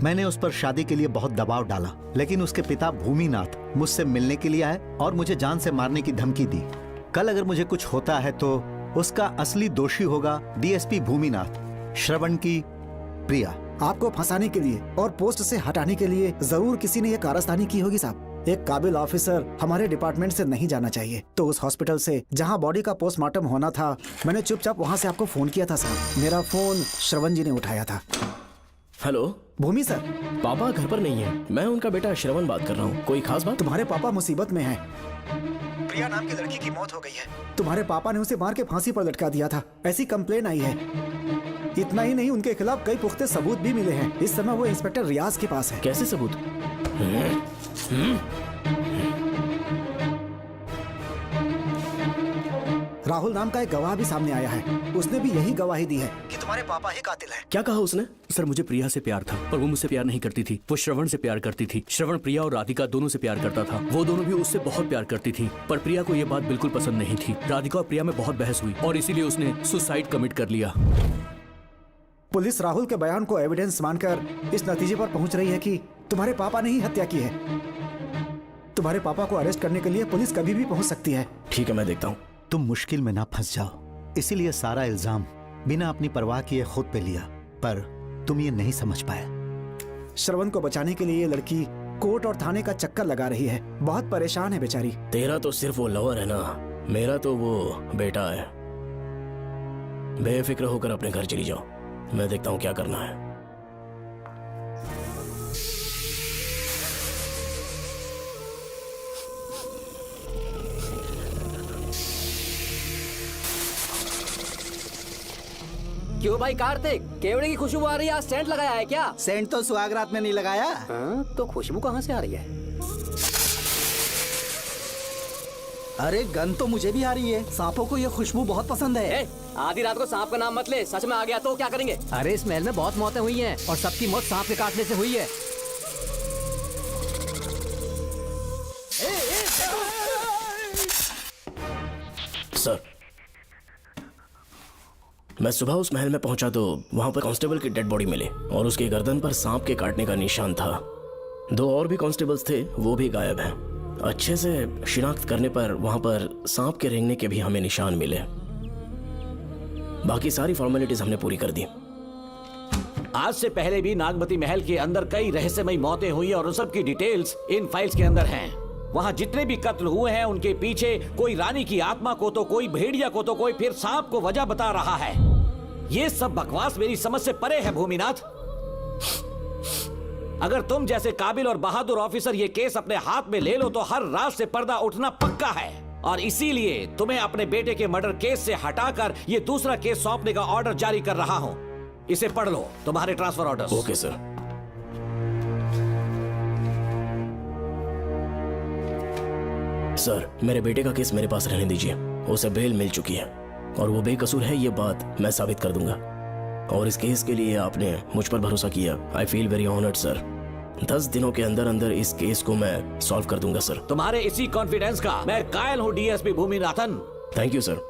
मैंने उस पर शादी के लिए बहुत दबाव डाला, लेकिन उसके पिता भूमिनाथ मुझसे मिलने के लिए आए और मुझे जान से मारने की धमकी दी। कल अगर मुझे कुछ होता है तो उसका असली दोषी होगा डीएसपी भूमिनाथ। श्रवण की प्रिया। आपको फंसाने के लिए और पोस्ट से हटाने के लिए जरूर किसी ने ये कारस्तानी की होगी साहब। एक काबिल ऑफिसर हमारे डिपार्टमेंट से नहीं जाना चाहिए। तो उस हॉस्पिटल से जहां बॉडी का पोस्टमार्टम होना था, मैंने चुपचाप वहां से आपको फोन किया था साहब। मेरा फोन श्रवण जी ने उठाया था। हेलो भूमि सर। पापा घर पर नहीं है, मैं उनका बेटा श्रवण बात कर रहा हूँ। कोई खास बात? तुम्हारे पापा मुसीबत में हैं। प्रिया नाम की लड़की की मौत हो गई है। तुम्हारे पापा ने उसे मार के फांसी पर लटका दिया था, ऐसी कंप्लेन आई है। इतना ही नहीं, उनके खिलाफ कई पुख्ते सबूत भी मिले हैं। इस समय वो इंस्पेक्टर रियाज के पास है। कैसे सबूत? राहुल नाम का एक गवाह भी सामने आया है। उसने भी यही गवाही दी है कि तुम्हारे पापा ही कातिल हैं। क्या कहा उसने? सर, मुझे प्रिया से प्यार था, पर वो मुझसे प्यार नहीं करती थी। वो श्रवण से प्यार करती थी। श्रवण प्रिया और राधिका दोनों से प्यार करता था। वो दोनों भी उससे बहुत प्यार करती थी, पर प्रिया को ये बात बिल्कुल पसंद नहीं थी। राधिका और प्रिया में बहुत बहस हुई और इसीलिए उसने सुसाइड कमिट कर लिया। पुलिस राहुल के बयान को एविडेंस मानकर इस नतीजे पर पहुंच रही है कि तुम्हारे पापा ने ही हत्या की है। तुम्हारे पापा को अरेस्ट करने के लिए पुलिस कभी भी पहुंच सकती है। ठीक है, मैं देखता हूँ। तुम मुश्किल में ना फंस जाओ, इसीलिए सारा इल्जाम बिना अपनी परवाह किए खुद पे लिया, पर तुम ये नहीं समझ पाए। श्रवण को बचाने के लिए ये लड़की कोर्ट और थाने का चक्कर लगा रही है। बहुत परेशान है बेचारी। तेरा तो सिर्फ वो लवर है ना, मेरा तो वो बेटा है। बेफिक्र होकर अपने घर चली जाओ, मैं देखता हूँ क्या करना है। क्यों भाई कार्तिक, केवड़े की खुशबू आ रही है, आज सेंट लगाया है क्या? सेंट तो सुहागरात में नहीं लगाया। तो खुशबू कहाँ से आ रही है? अरे गन तो मुझे भी आ रही है। सांपों को ये खुशबू बहुत पसंद है। आधी रात को सांप का नाम मत ले, सच में आ गया तो क्या करेंगे? अरे इस महल में बहुत मौतें हुई हैं और सबकी मौत सांप के काटने से हुई है। सर, मैं सुबह उस महल में पहुंचा तो वहां पर कांस्टेबल की डेड बॉडी मिली और उसके गर्दन पर सांप के काटने का निशान था। 2 और भी कांस्टेबल्स थे, वो भी गायब हैं। अच्छे से शिनाख्त करने पर वहां पर सांप के रेंगने के भी हमें निशान मिले। बाकी सारी फॉर्मेलिटीज हमने पूरी कर दी। आज से पहले भी नागमती महल के अंदर कई रहस्यमयी मौतें हुई और उन सब की डिटेल्स इन फाइल्स के अंदर हैं। वहाँ जितने भी कत्ल हुए हैं उनके पीछे कोई रानी की आत्मा को तो कोई भेड़िया को तो कोई फिर सांप को वजह बता रहा है। ये सब बकवास मेरी समझ से परे है भूमिनाथ। अगर तुम जैसे काबिल और बहादुर ऑफिसर ये केस अपने हाथ में ले लो तो हर रात से पर्दा उठना पक्का है, और इसीलिए तुम्हें अपने बेटे के मर्डर केस से हटाकर ये दूसरा केस सौंपने का ऑर्डर जारी कर रहा हूं। इसे पढ़ लो, तुम्हारे transfer order. Okay sir. Sir, मेरे बेटे का केस मेरे पास रहने दीजिए। उसे बेल मिल चुकी है और वो बेकसूर है, ये बात मैं साबित कर दूंगा। और इस केस के लिए आपने मुझ पर भरोसा किया। I feel very honoured sir. 10 दिनों के अंदर अंदर इस केस को मैं सॉल्व कर दूंगा सर। तुम्हारे इसी कॉन्फिडेंस का मैं कायल हूँ DSP Bhuminathan. Thank you sir.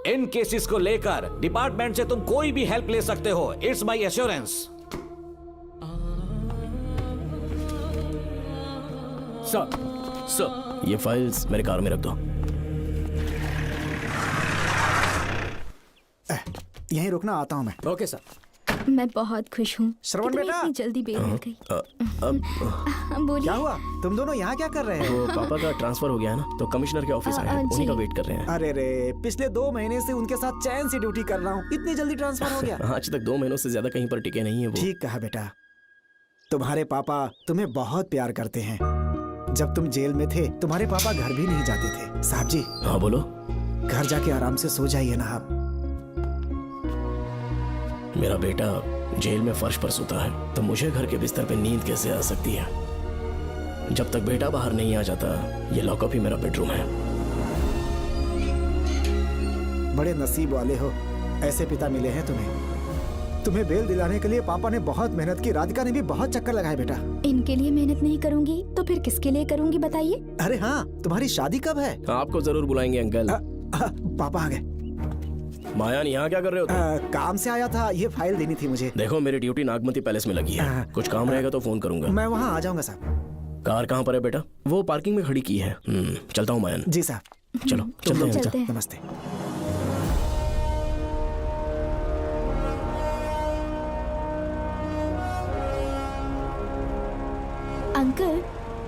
In cases को लेकर डिपार्टमेंट से तुम कोई भी हेल्प ले सकते हो। It's my assurance. सर, ये फाइल्स मेरे कार में रख दो। यहीं रुकना, आता हूं मैं। Okay sir. मैं बहुत खुश हूँ। श्रवण कि तुम्हें बेटा। इतनी जल्दी बेल मिल गई। बोलिए। क्या हुआ? तुम दोनों यहाँ क्या कर रहे वो हो? पापा का ट्रांसफर हो गया है ना, तो कमिश्नर के ऑफिस आए हैं, जी। उन्हीं का वेट कर रहे हैं। अरे रे, पिछले 2 महीने से उनके साथ चैन से ड्यूटी कर रहा हूँ, इतनी जल्दी ट्रांसफर हो गया? आज तक 2 महीनों से ज्यादा कहीं पर टिके नहीं है वो। ठीक कहा बेटा, तुम्हारे पापा तुम्हें बहुत प्यार करते हैं। जब तुम जेल में थे तुम्हारे पापा घर भी नहीं जाते थे। साहब जी। हाँ बोलो। घर जाके आराम से सो जाइए ना आप। मेरा बेटा जेल में फर्श पर सोता है तो मुझे घर के बिस्तर पे नींद कैसे आ सकती है? जब तक बेटा बाहर नहीं आ जाता, ये लॉकअप ही मेरा बेडरूम है। बड़े नसीब वाले हो, ऐसे पिता मिले हैं तुम्हें बेल दिलाने के लिए पापा ने बहुत मेहनत की। राधिका ने भी बहुत चक्कर लगाए बेटा। इनके लिए मेहनत नहीं करूँगी तो फिर किसके लिए करूँगी बताइए? अरे हाँ, तुम्हारी शादी कब है? आपको जरूर बुलाएंगे अंकल। पापा आ गए। मायान, यहाँ क्या कर रहे हो तुम? काम से आया था, ये फाइल देनी थी मुझे। देखो मेरी ड्यूटी नागमती पैलेस में लगी है, कुछ काम रहेगा तो फोन करूंगा। मैं वहाँ आ जाऊंगा साहब। कार कहाँ पर है बेटा? वो पार्किंग में खड़ी की है। चलता हूँ मायान। जी साहब। चलो चलते हैं। नमस्ते। अंकल,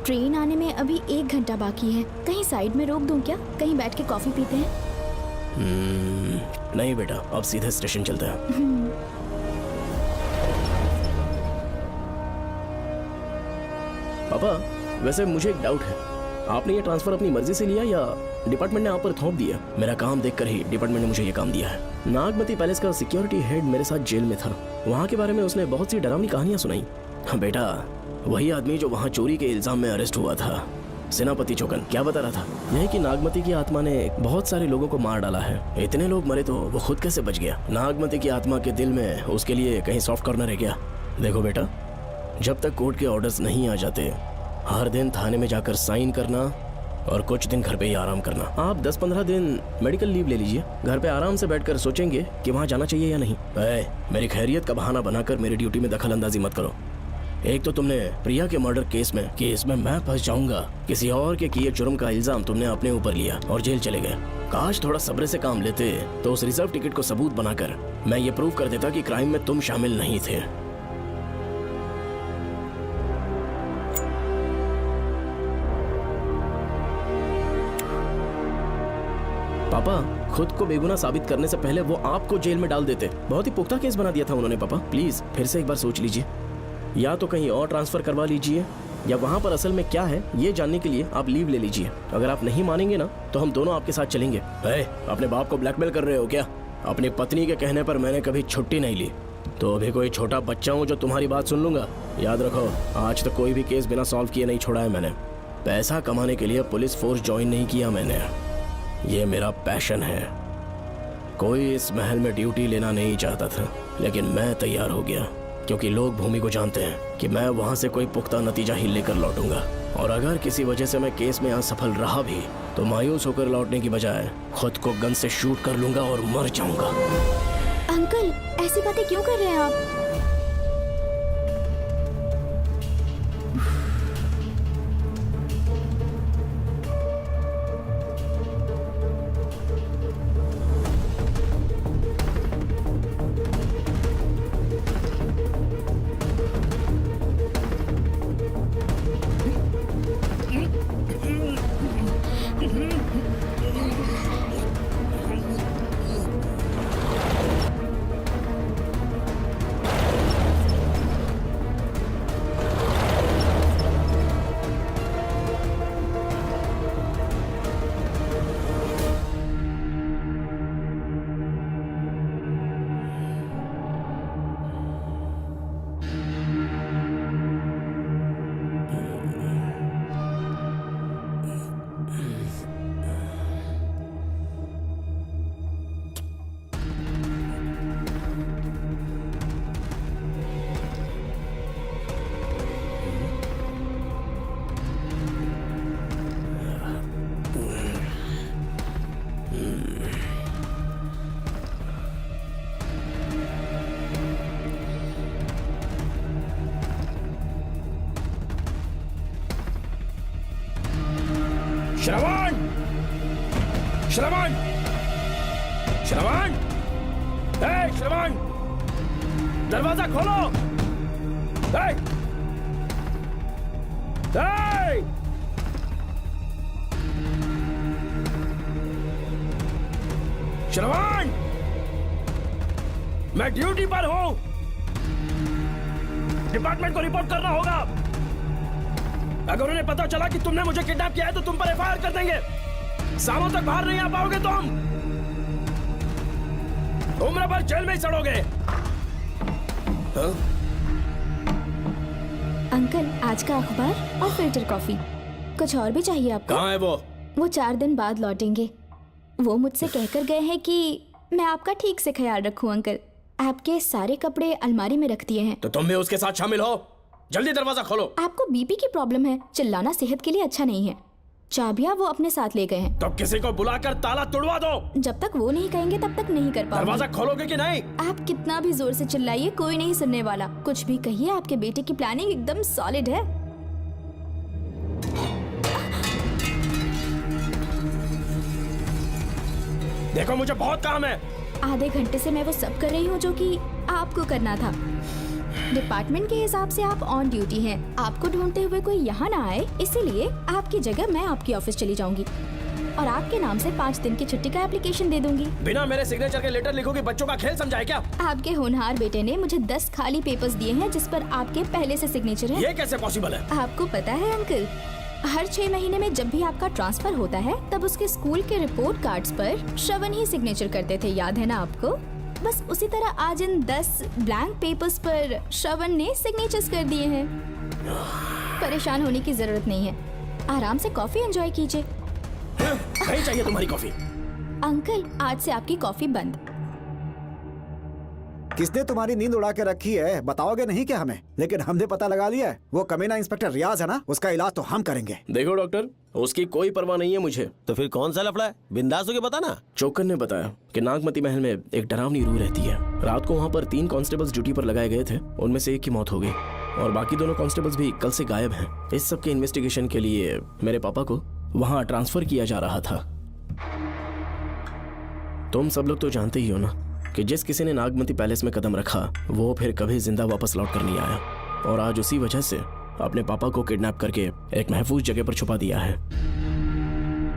ट्रेन आने में अभी 1 घंटा बाकी है। कहीं साइड में रोक दूं क्या? कहीं बैठ के कॉफी पीते हैं? नहीं बेटा, अब सीधे स्टेशन चलते हैं। पापा, वैसे मुझे एक डाउट है, आपने ये ट्रांसफर अपनी मर्जी से लिया या डिपार्टमेंट ने आप पर थोप दिया? मेरा काम देखकर ही डिपार्टमेंट ने मुझे ये काम दिया है। नागमती पैलेस का सिक्योरिटी हेड मेरे साथ जेल में था। वहाँ के बारे में उसने बहुत सी डरावनी कहानियां सुनाई। हाँ बेटा, वही आदमी जो वहाँ चोरी के इल्जाम में अरेस्ट हुआ था, सेनापति चौकन, क्या बता रहा था? यह कि नागमती की आत्मा ने बहुत सारे लोगों को मार डाला है। इतने लोग मरे तो वो खुद कैसे बच गया? नागमती की आत्मा के दिल में उसके लिए कहीं सॉफ्ट कॉर्नर है क्या? देखो बेटा, जब तक कोर्ट के ऑर्डर्स नहीं आ जाते, हर दिन थाने में जाकर साइन करना और कुछ दिन घर पे ही आराम करना। आप 10-15 दिन मेडिकल लीव ले लीजिए, घर पे आराम से बैठकर सोचेंगे कि वहाँ जाना चाहिए या नहीं। मेरी खैरियत का बहाना बनाकर मेरी ड्यूटी में दखल अंदाजी मत करो। एक तो तुमने प्रिया के मर्डर केस में कि इसमें मैं फंस जाऊंगा, किसी और के किए जुर्म का इल्जाम तुमने अपने ऊपर लिया और जेल चले गए। काश थोड़ा सब्र से काम लेते तो उस रिजर्व टिकट को सबूत बनाकर मैं ये प्रूव कर देता कि क्राइम में तुम शामिल नहीं थे। पापा, खुद को बेगुनाह साबित करने से पहले वो आपको जेल में डाल देते। बहुत ही पुख्ता केस बना दिया था उन्होंने। पापा प्लीज फिर से एक बार सोच लीजिए, या तो कहीं और ट्रांसफर करवा लीजिए या वहाँ पर असल में क्या है ये जानने के लिए आप लीव ले लीजिए। अगर आप नहीं मानेंगे ना तो हम दोनों आपके साथ चलेंगे। अपने बाप को ब्लैकमेल कर रहे हो क्या? अपनी पत्नी के कहने पर मैंने कभी छुट्टी नहीं ली, तो अभी कोई छोटा बच्चा हूँ जो तुम्हारी बात सुन लूंगा? याद रखो, आज तक कोई भी केस बिना सॉल्व किए नहीं छोड़ा है मैंने। पैसा कमाने के लिए पुलिस फोर्स ज्वाइन नहीं किया मैंने, ये मेरा पैशन है। कोई इस महल में ड्यूटी लेना नहीं चाहता था, लेकिन मैं तैयार हो गया क्योंकि लोग भूमि को जानते हैं कि मैं वहां से कोई पुख्ता नतीजा ही लेकर लौटूंगा। और अगर किसी वजह से मैं केस में असफल रहा भी तो मायूस होकर लौटने की बजाय खुद को गन से शूट कर लूंगा और मर जाऊंगा। अंकल, ऐसी बातें क्यों कर रहे हैं आप? श्रवण! श्रवण! श्रवण! श्रवण! दरवाजा खोलो। हे! हे! श्रवण, मैं ड्यूटी पर हूं। डिपार्टमेंट को रिपोर्ट करना होगा। अगर उन्हें पता चला कि तुमने मुझे किडनैप किया है तो तुम पर एफआईआर कर देंगे। सालों तक बाहर नहीं आ पाओगे तुम। उम्र भर जेल में ही सड़ोगे। हाँ? अंकल, आज का अखबार और फिल्टर कॉफी। कुछ और भी चाहिए आपको? कहाँ है वो? वो 4 दिन बाद लौटेंगे। वो मुझसे कहकर गए हैं कि मैं आपका ठीक से ख्याल रखूं अंकल। आपके सारे कपड़े अलमारी में रख दिए हैं। तो तुम भी उसके साथ शामिल हो। जल्दी दरवाजा खोलो। आपको बीपी की प्रॉब्लम है, चिल्लाना सेहत के लिए अच्छा नहीं है। चाबियां वो अपने साथ ले गए हैं। तो किसी को बुलाकर ताला तोड़वा दो। जब तक वो नहीं कहेंगे तब तक नहीं कर पाऊंगी। दरवाजा खोलोगे कि नहीं? आप कितना भी जोर से चिल्लाइए, कोई नहीं सुनने वाला। कुछ भी कहिए, आपके बेटे की प्लानिंग एकदम सॉलिड है। देखो, मुझे बहुत काम है। आधे घंटे से मैं वो सब कर रही हूँ जो कि आपको करना था। डिपार्टमेंट के हिसाब से आप ऑन ड्यूटी हैं। आपको ढूंढते हुए कोई यहाँ ना आए, इसीलिए आपकी जगह मैं आपकी ऑफिस चली जाऊंगी और आपके नाम से 5 दिन की छुट्टी का एप्लीकेशन दे दूंगी। बिना मेरे सिग्नेचर के लेटर लिखोगे? बच्चों का खेल समझा है क्या? आपके होनहार बेटे ने मुझे 10 खाली पेपर्स दिए हैं जिस पर आपके पहले से सिग्नेचर है। ये कैसे पॉसिबल है? आपको पता है अंकल, हर 6 महीने में जब भी आपका ट्रांसफर होता है तब उसके स्कूल के रिपोर्ट कार्ड्स पर श्रवण ही सिग्नेचर करते थे, याद है ना आपको? बस उसी तरह आज इन 10 ब्लैंक पेपर्स पर श्रवण ने सिग्नेचर्स कर दिए हैं। परेशान होने की जरूरत नहीं है, आराम से कॉफी एंजॉय कीजिए। नहीं चाहिए तुम्हारी कॉफी। अंकल, आज से आपकी कॉफी बंद। किसने तुम्हारी नींद उड़ा के रखी है? बताओगे नहीं क्या हमें? लेकिन हमने पता लगा लिया है। वो कमीना इंस्पेक्टर रियाज है ना, उसका इलाज तो हम करेंगे। देखो डॉक्टर, उसकी कोई परवाह नहीं है मुझे। तो फिर कौन सा लफड़ा है? बिंदास होके बता ना। चोकर ने बताया कि नागमती महल में एक डरावनी रूह रहती है। रात को वहाँ पर 3 कांस्टेबल्स ड्यूटी पर लगाए गए थे। उनमें से एक की मौत हो गई और बाकी दोनों कांस्टेबल्स भी कल से गायब हैं। इस सब के इन्वेस्टिगेशन के लिए मेरे पापा को वहाँ ट्रांसफर किया जा रहा था। तुम सब लोग तो जानते ही हो ना कि जिस किसी ने नागमती पैलेस में कदम रखा वो फिर कभी जिंदा वापस लौट कर नहीं आया। और आज उसी वजह से अपने पापा को किडनैप करके एक महफूज जगह पर छुपा दिया है।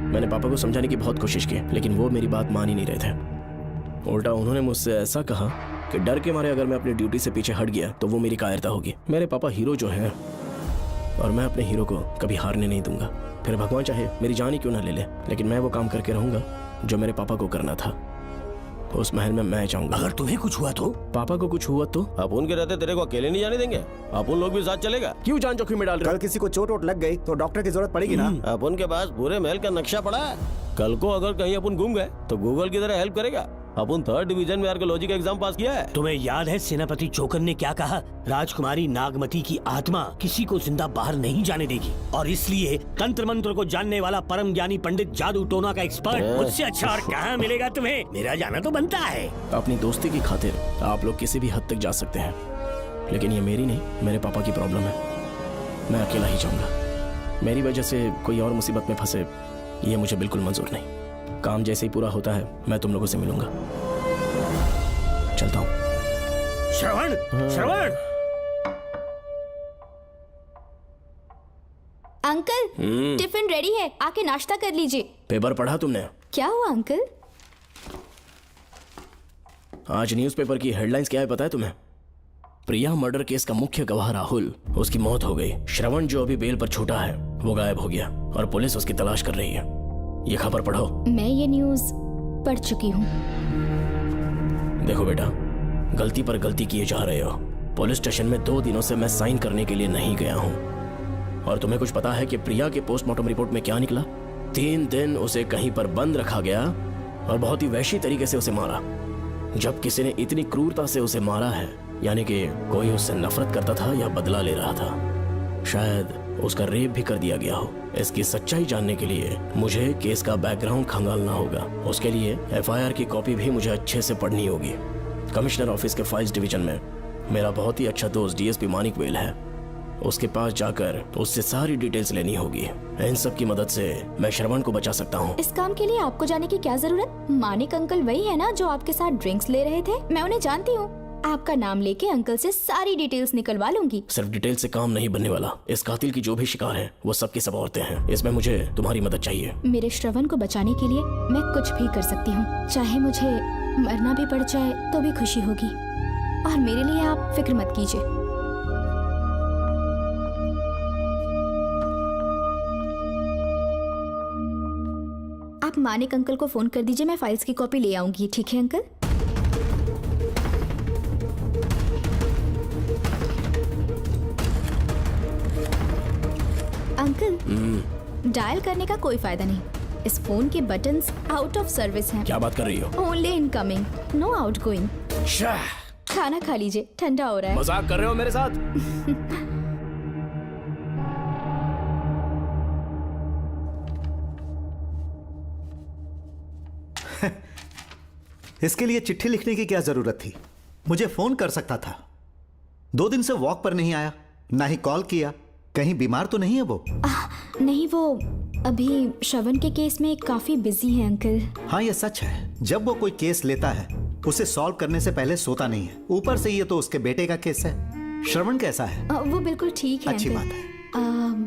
मैंने पापा को समझाने की बहुत कोशिश की, लेकिन वो मेरी बात मान ही नहीं रहे थे। उल्टा उन्होंने मुझसे ऐसा कहा कि डर के मारे अगर मैं अपनी ड्यूटी से पीछे हट गया तो वो मेरी कायरता होगी। मेरे पापा हीरो जो है और मैं अपने हीरो को कभी हारने नहीं दूंगा। फिर भगवान चाहे मेरी जान ही क्यों ना ले ले, लेकिन मैं वो काम करके रहूंगा जो मेरे पापा को करना था। उस महल में मैं जाऊंगा। अगर तुम्हें कुछ हुआ तो? पापा को कुछ हुआ तो? अपुन के रहते तेरे को अकेले नहीं जाने देंगे। अपुन लोग भी साथ चलेगा। क्यों जान जोखिम में डाल रहे? कल किसी को चोट वोट लग गई तो डॉक्टर की जरूरत पड़ेगी ना। अपुन के पास पूरे महल का नक्शा पड़ा है। कल को अगर कहीं अपन घूम गए तो गूगल की तरह हेल्प करेगा। अपन 3rd डिवीजन में आर्कियोलॉजी का एग्जाम पास किया है। तुम्हें याद है सेनापति चोकर ने क्या कहा? राजकुमारी नागमती की आत्मा किसी को जिंदा बाहर नहीं जाने देगी और इसलिए तंत्र मंत्र को जानने वाला परम ज्ञानी पंडित जादू टोना का एक्सपर्ट मुझसे अच्छा और कहाँ मिलेगा तुम्हें? मेरा जाना तो बनता है। अपनी दोस्ती की खातिर आप लोग किसी भी हद तक जा सकते हैं, लेकिन ये मेरी नहीं, मेरे पापा की प्रॉब्लम है। मैं अकेला ही जाऊंगा। मेरी वजह से कोई और मुसीबत में फंसे ये मुझे बिल्कुल मंजूर नहीं। काम जैसे ही पूरा होता है मैं तुम लोगों से मिलूंगा। चलता हूँ। श्रवण, श्रवण। अंकल, टिफिन रेडी है, आके नाश्ता कर लीजिए। पेपर पढ़ा तुमने? क्या हुआ अंकल? आज न्यूज़पेपर की हेडलाइंस क्या है पता है तुम्हें? प्रिया मर्डर केस का मुख्य गवाह राहुल, उसकी मौत हो गई। श्रवण जो अभी बेल पर छूटा है वो गायब हो गया और पुलिस उसकी तलाश कर रही है। ये खबर पढ़ो। मैं ये न्यूज़ पढ़ चुकी हूँ। देखो बेटा, गलती पर गलती किए जा रहे हो। पुलिस स्टेशन में 2 दिनों से मैं साइन करने के लिए नहीं गया हूँ। और तुम्हें कुछ पता है कि प्रिया के पोस्टमार्टम रिपोर्ट में क्या निकला? 3 दिन उसे कहीं पर बंद रखा गया और बहुत ही वैशी तरीके से उसे मारा। जब किसी ने इतनी क्रूरता से उसे मारा है, यानी कि कोई उससे नफरत करता था या बदला ले रहा था। शायद उसका रेप भी कर दिया गया हो। इसकी सच्चाई जानने के लिए मुझे केस का बैकग्राउंड खंगालना होगा। उसके लिए एफआईआर की कॉपी भी मुझे अच्छे से पढ़नी होगी। कमिश्नर ऑफिस के फाइल्स डिवीजन में मेरा बहुत ही अच्छा दोस्त डीएसपी मानिक वेल है। उसके पास जाकर उससे सारी डिटेल्स लेनी होगी। इन सब की मदद से मैं श्रवण को बचा सकता हूँ। इस काम के लिए आपको जाने की क्या जरूरत? मानिक अंकल वही है ना जो आपके साथ ड्रिंक्स ले रहे थे? मैं उन्हें जानती हूँ। आपका नाम लेके अंकल से सारी डिटेल्स निकलवा लूंगी। सिर्फ डिटेल से काम नहीं बनने वाला। इस कातिल की जो भी शिकार है वो सबकी सब औरतें हैं। इसमें मुझे तुम्हारी मदद चाहिए। मेरे श्रवण को बचाने के लिए मैं कुछ भी कर सकती हूँ। चाहे मुझे मरना भी पड़ जाए तो भी खुशी होगी। और मेरे लिए आप फिक्र मत कीजिए। आप मानिक अंकल को फोन कर दीजिए, मैं फाइल्स की कॉपी ले आऊंगी। ठीक है अंकल? अंकल, डायल करने का कोई फायदा नहीं। इस फोन के बटन्स आउट ऑफ सर्विस हैं। क्या बात कर रही हो? Only incoming, no outgoing. खाना खा लीजिए, ठंडा हो रहा है। मजाक कर रहे हो मेरे साथ? इसके लिए चिट्ठी लिखने की क्या जरूरत थी? मुझे फोन कर सकता था। 2 दिन से वॉक पर नहीं आया, ना ही कॉल किया। कहीं बीमार तो नहीं है वो? नहीं, वो अभी श्रवण के केस में काफी बिजी है अंकल। हाँ, ये सच है। जब वो कोई केस लेता है उसे सॉल्व करने से पहले सोता नहीं है। ऊपर से ये तो उसके बेटे का केस है। श्रवण कैसा है? वो बिल्कुल ठीक है। अच्छी अंकल। बात है।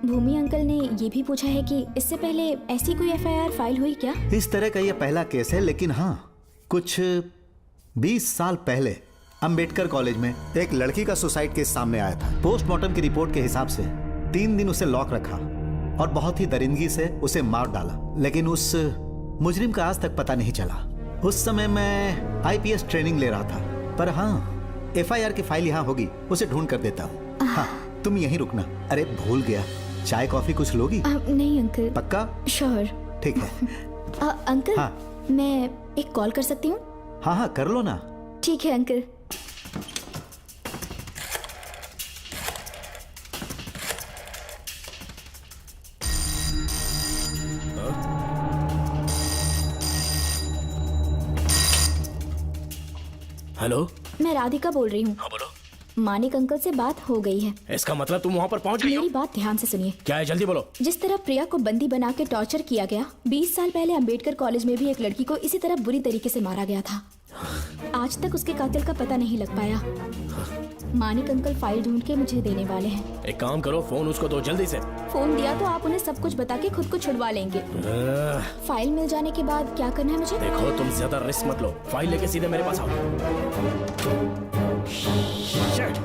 भूमि अंकल ने ये भी पूछा है कि इससे पहले ऐसी कोई FIR फाइल हुई क्या? इस तरह का ये पहला केस है, लेकिन हाँ, कुछ 20 साल पहले अंबेडकर कॉलेज में एक लड़की का सुसाइड केस सामने आया था। पोस्टमार्टम की रिपोर्ट के हिसाब से 3 दिन उसे लॉक रखा और बहुत ही दरिंदगी से उसे मार डाला। लेकिन उस मुजरिम का आज तक पता नहीं चला। उस समय मैं IPS ट्रेनिंग ले रहा था। पर हाँ, FIR की फाइल यहाँ होगी, उसे ढूंढ कर देता हूँ। हाँ, तुम यहीं रुकना। अरे भूल गया, चाय कॉफी कुछ लोगी? नहीं अंकल। पक्का? श्योर। ठीक है। अंकल, हाँ। मैं एक कॉल कर सकती हूँ? हाँ हाँ, कर लो ना। ठीक है अंकल। हेलो, मैं राधिका बोल रही हूँ। हाँ बोलो। मानिक अंकल से बात हो गई है। इसका मतलब तुम वहाँ पर पहुँच गई हो? मेरी बात ध्यान से सुनिए। क्या है, जल्दी बोलो। जिस तरह प्रिया को बंदी बना के टॉर्चर किया गया, 20 साल पहले अंबेडकर कॉलेज में भी एक लड़की को इसी तरह बुरी तरीके से मारा गया था। आज तक उसके कातिल का पता नहीं लग पाया। मानिक अंकल फाइल ढूंढ के मुझे देने वाले हैं। एक काम करो, फोन उसको दो जल्दी से। फोन दिया तो आप उन्हें सब कुछ बता के खुद को छुड़वा लेंगे। फाइल मिल जाने के बाद क्या करना है मुझे? देखो, तुम ज्यादा रिस्क मत लो। फाइल लेके सीधे मेरे पास आओ। Shit.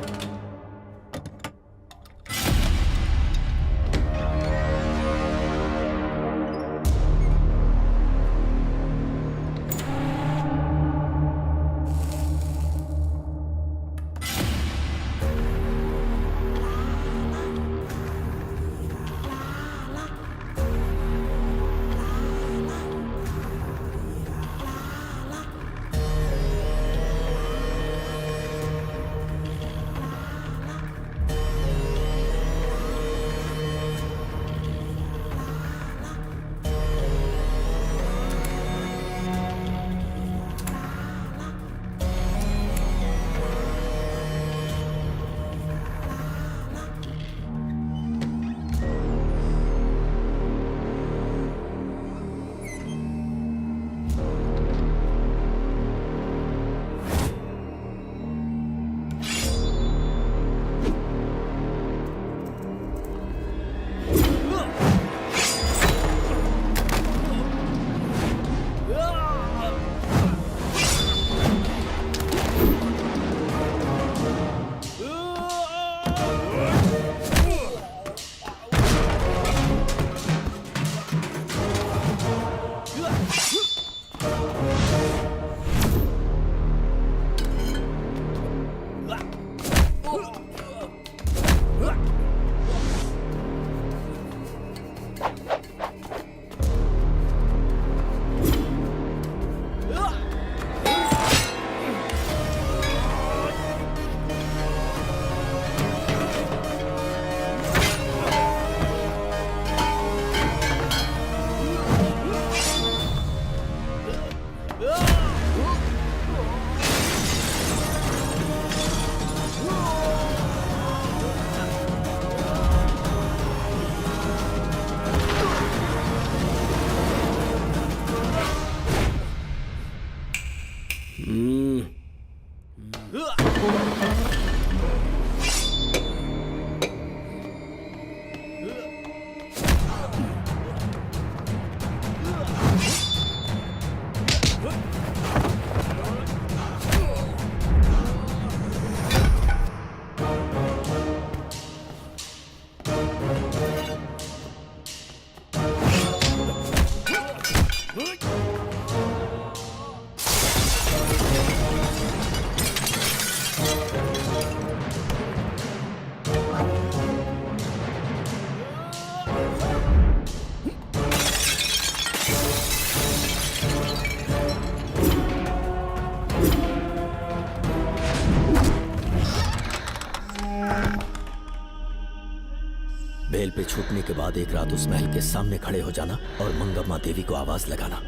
पे छूटने के बाद एक रात उस महल के सामने खड़े हो जाना और मंगम्मा देवी को आवाज लगाना।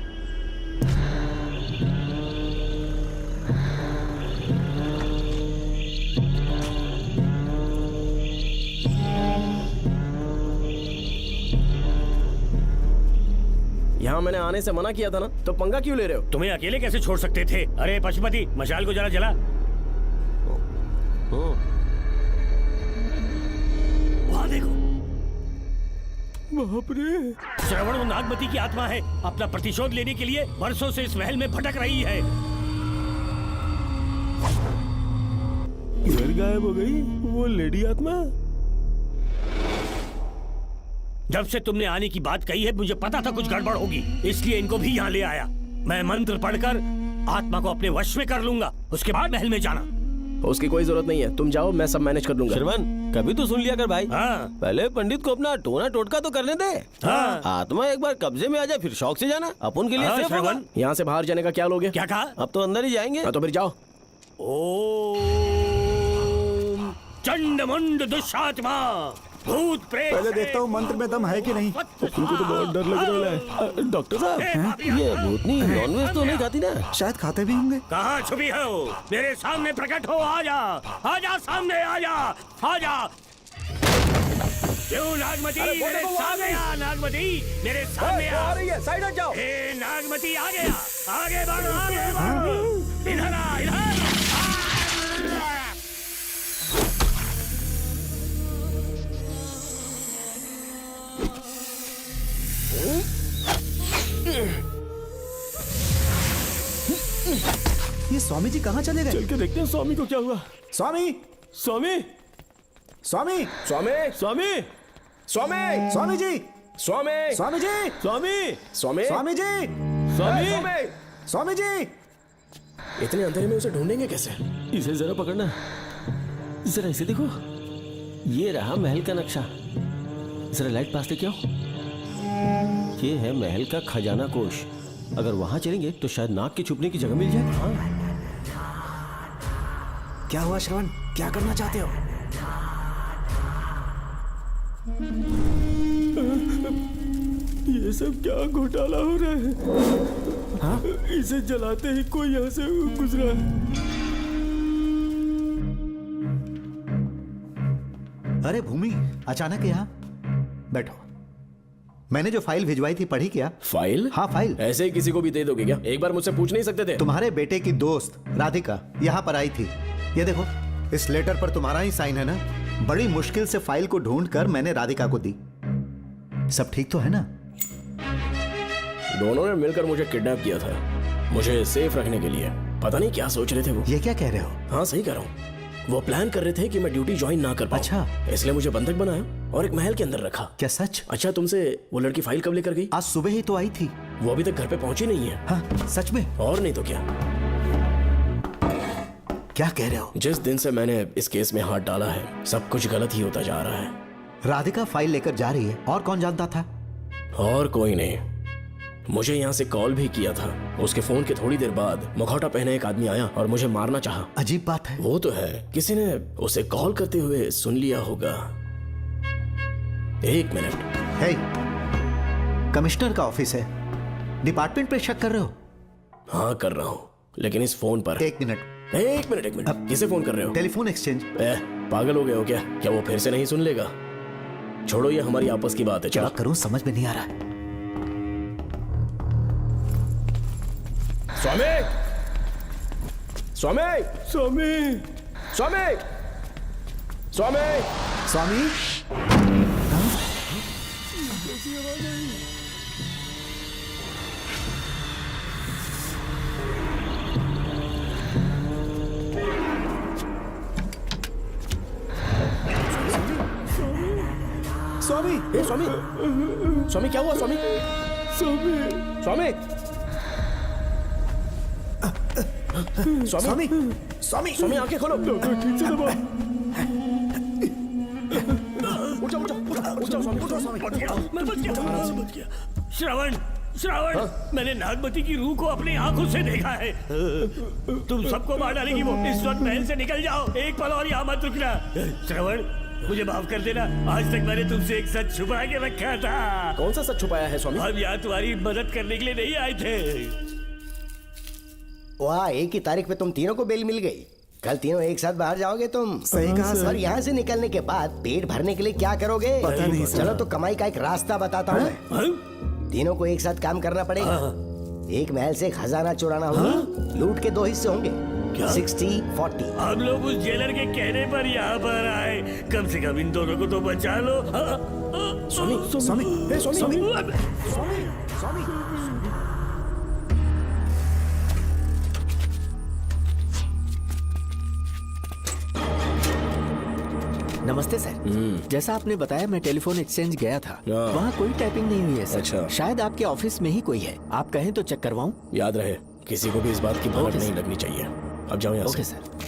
यहाँ मैंने आने से मना किया था ना, तो पंगा क्यों ले रहे हो? तुम्हें अकेले कैसे छोड़ सकते थे? अरे पशुपति, मशाल को जरा जला। वहाँ देखो, बाप रे। श्रवण वो नागमती की आत्मा है, अपना प्रतिशोध लेने के लिए वर्षों से इस महल में भटक रही है। घर गायब हो गई वो लेडी आत्मा। जब से तुमने आने की बात कही है मुझे पता था कुछ गड़बड़ होगी, इसलिए इनको भी यहाँ ले आया। मैं मंत्र पढ़कर आत्मा को अपने वश में कर लूंगा, उसके बाद महल में जाना। उसकी कोई जरूरत नहीं है, तुम जाओ, मैं सब मैनेज कर लूंगा। श्रवण, कभी तो सुन लिया कर भाई। हाँ। पहले पंडित को अपना टोना टोटका तो करने दे। हाँ। आत्मा एक बार कब्जे में आ जाए फिर शौक से जाना, अपन के लिए हाँ, सेफ होगा। श्रवण, यहाँ से बाहर जाने का क्या लोगे? क्या कहा? अब तो अंदर ही जाएंगे। हाँ, तो फिर जाओ। ओम चंडमुंड दुष्टात्मा भूत प्रेत। पहले देखता हूँ मंत्र में दम है कि नहीं। तुमको तो बहुत डर लग रहा है। डॉक्टर साहब, ये भूतनी नॉनवेज तो नहीं खाती ना? शायद खाते भी होंगे। कहाँ छुपी हो? मेरे सामने प्रकट हो, आजा, आजा सामने, आजा, आजा। क्यों नागमती मेरे सामने आ, नागमती मेरे सामने आ। साइड हट जाओ। ए नागमती आ गया, आगे बढ़, आगे बढ़, इधर आ, इधर। ये स्वामी जी कहाँ चले गए? चल के देखते हैं स्वामी को क्या हुआ। स्वामी, स्वामी, स्वामी, स्वामी, स्वामी, स्वामी, स्वामी जी, स्वामी, स्वामी जी, स्वामी, स्वामी, स्वामी जी, स्वामी, स्वामी जी। इतने अंधेरे में उसे ढूंढेंगे कैसे? इसे जरा पकड़ना, जरा इसे देखो, ये रहा महल का नक्शा। जरा लाइट पास लेके आओ। ये है महल का खजाना कोष। अगर वहां चलेंगे तो शायद नाग के छुपने की जगह मिल जाए। हाँ। क्या हुआ श्रवण, क्या करना चाहते हो? ये सब क्या घोटाला हो रहा है? हाँ? इसे जलाते ही कोई यहाँ से गुजरा है। अरे भूमि, अचानक यहाँ? बैठो। मैंने जो फाइल भिजवाई थी पढ़ी क्या? फाइल? हाँ फाइल। ऐसे ही किसी को भी दे दोगे क्या? एक बार मुझसे पूछ नहीं सकते थे? तुम्हारे बेटे की दोस्त राधिका यहाँ पर आई थी। ये देखो, इस लेटर पर तुम्हारा ही साइन है ना? बड़ी मुश्किल से फाइल को ढूंढकर मैंने राधिका को दी। सब ठीक तो है ना? दोनों ने मिलकर मुझे किडनैप किया था, मुझे सेफ रखने के लिए। पता नहीं क्या सोच रहे थे वो। ये क्या कह रहे हो? हाँ सही कह रहा हूँ। वो प्लान कर रहे थे कि मैं ड्यूटी ज्वाइन ना कर पाऊं। अच्छा। इसलिए मुझे बंधक बनाया और एक महल के अंदर रखा। क्या सच? अच्छा, तुमसे वो लड़की फाइल कब लेकर गई? आज सुबह ही तो आई थी। वो अभी तक घर पे पहुंची नहीं है। हाँ, सच में? और नहीं तो क्या। क्या कह रहे हो? जिस दिन से मैंने इस केस में हाथ डाला है सब कुछ गलत ही होता जा रहा है। राधिका फाइल लेकर जा रही है, और कौन जानता था? और कोई नहीं। मुझे यहाँ से कॉल भी किया था। उसके फोन के थोड़ी देर बाद मुखौटा पहने एक आदमी आया और मुझे मारना चाहा। अजीब बात है। वो तो है, किसी ने उसे कॉल करते हुए सुन लिया होगा। एक मिनट। हे, कमिश्नर का ऑफिस है, डिपार्टमेंट पे शक कर रहे हो? हाँ कर रहा हूँ, लेकिन इस फोन पर। एक मिनट, एक मिनट। किसे फोन कर रहे हो? Telephone exchange. पागल हो गए हो क्या? क्या वो फिर से नहीं सुन लेगा? छोड़ो, ये हमारी आपस की बात है। क्या करूं समझ में नहीं आ रहा। स्वामी, स्वामी, स्वामी, स्वामी, स्वामी, स्वामी। स्वामी, ए स्वामी, स्वामी क्या हुआ? स्वामी, स्वामी, स्वामी, स्वामी, स्वामी, स्वामी आंखें खोलो। डॉक्टर ठीक से दबाओ। उठ जाओ, उठ जाओ स्वामी, उठ जाओ स्वामी। मैं बच गया। श्रवण, श्रवण, मैंने नागमती की रूह को अपनी आंखों से देखा है। तुम सबको मार डालेगी वो। इस वक्त महल से निकल जाओ, एक पल और यहाँ मत रुकना। श्रवण, मुझे माफ कर देना, आज तक मैंने तुमसे एक सच छुपा के रखा था। कौन सा सच छुपाया है स्वामी? हम यहाँ तुम्हारी मदद करने के लिए नहीं आए थे। वाह, एक ही तारीख पे तुम तीनों को बेल मिल गई। कल तीनों एक साथ बाहर जाओगे तुम। सही कहा सर। और यहाँ से निकलने के बाद पेट भरने के लिए क्या करोगे? पता नहीं सर। चलो तो कमाई का एक रास्ता बताता हूँ मैं। तीनों को एक साथ काम करना पड़ेगा। एक महल से खजाना चुराना होगा। लूट के 2 हिस्से होंगे, 60-40। हम लोग उस जेलर के कहने पर यहाँ पर आए, कम से कम इन दोनों को तो बचा लो। स्वामी, स्वामी, हे स्वामी, स्वामी, स्वामी। नमस्ते सर। जैसा आपने बताया, मैं टेलीफोन एक्सचेंज गया था। वहाँ कोई टाइपिंग नहीं हुई है सर। अच्छा। शायद आपके ऑफिस में ही कोई है। आप कहें तो चेक करवाऊं? याद रहे, किसी को भी इस बात की भनक नहीं लगनी चाहिए। अब जाओ यहाँ ओके से। सर।